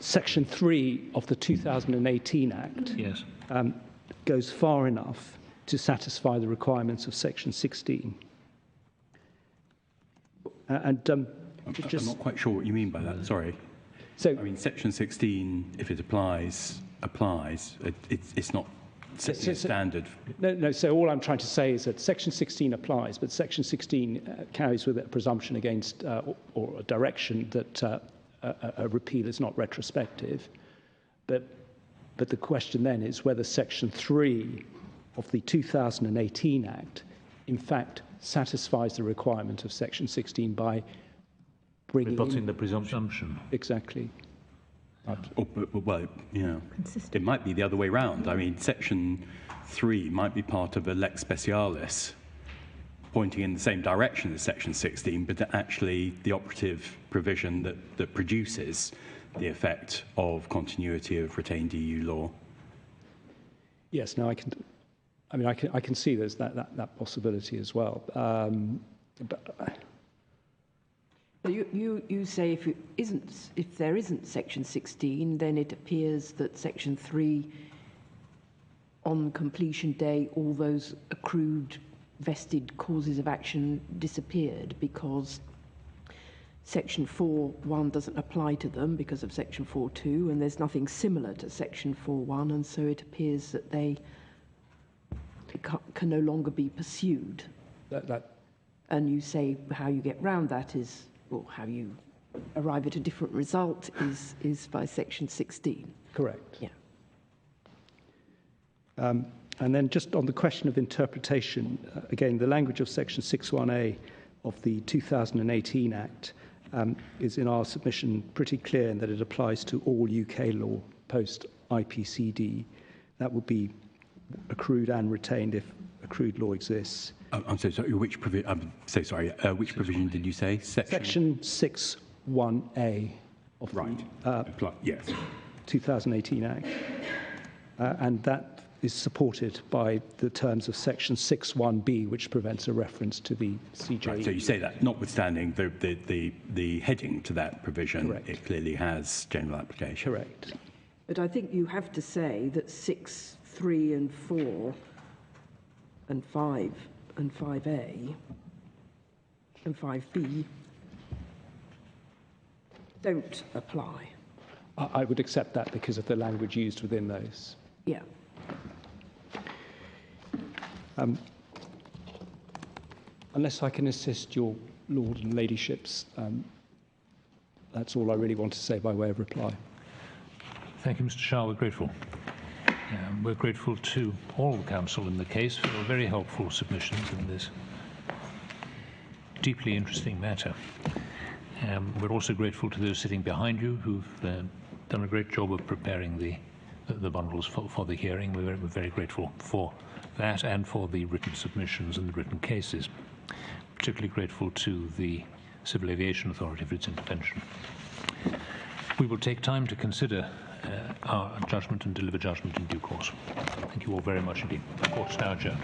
Section 3 of the 2018 Act yes. Goes far enough to satisfy the requirements of Section 16. I'm not quite sure what you mean by that. Sorry. So, I mean, Section 16, if it applies. It's not setting a standard. No, so all I'm trying to say is that Section 16 applies, but Section 16 carries with it a presumption against, or a direction that a repeal is not retrospective. But the question then is whether Section 3 of the 2018 Act, in fact, satisfies the requirement of Section 16 by bringing rebutting the presumption. Exactly. Well, it might be the other way round. I mean, Section 3 might be part of a lex specialis, pointing in the same direction as Section 16, but actually the operative provision that produces the effect of continuity of retained EU law. Yes, no, I can see there's that possibility as well. You say if there isn't Section 16, then it appears that Section 3, on completion day, all those accrued vested causes of action disappeared because Section 4.1 doesn't apply to them because of Section 4.2, and there's nothing similar to Section 4.1, and so it appears that they can no longer be pursued. And you say how you get round that is, or how you arrive at a different result is by Section 16. Correct. Yeah. And then just on the question of interpretation, again, the language of Section 6.1a of the 2018 Act is in our submission pretty clear in that it applies to all UK law post IPCD. That would be accrued and retained if accrued law exists. I'm so sorry. Which provision? I'm so sorry. Which provision did you say? Section 6.1a of the yes. 2018 Act, and that is supported by the terms of Section 6.1b, which prevents a reference to the CJE. Right, so you say that, notwithstanding the heading to that provision, Correct. It clearly has general application. Correct. But I think you have to say that 6, 3 and 4 and 5 and 5A and 5B don't apply. I would accept that because of the language used within those. Yeah. Unless I can assist your Lord and Ladyships, that's all I really want to say by way of reply. Thank you, Mr. Shah. We're grateful. We're grateful to all the counsel in the case for very helpful submissions in this deeply interesting matter. We're also grateful to those sitting behind you who've done a great job of preparing the bundles for the hearing. We're very grateful for that and for the written submissions and the written cases. Particularly grateful to the Civil Aviation Authority for its intervention. We will take time to consider our judgment and deliver judgment in due course. Thank you all very much indeed. The court is now adjourned.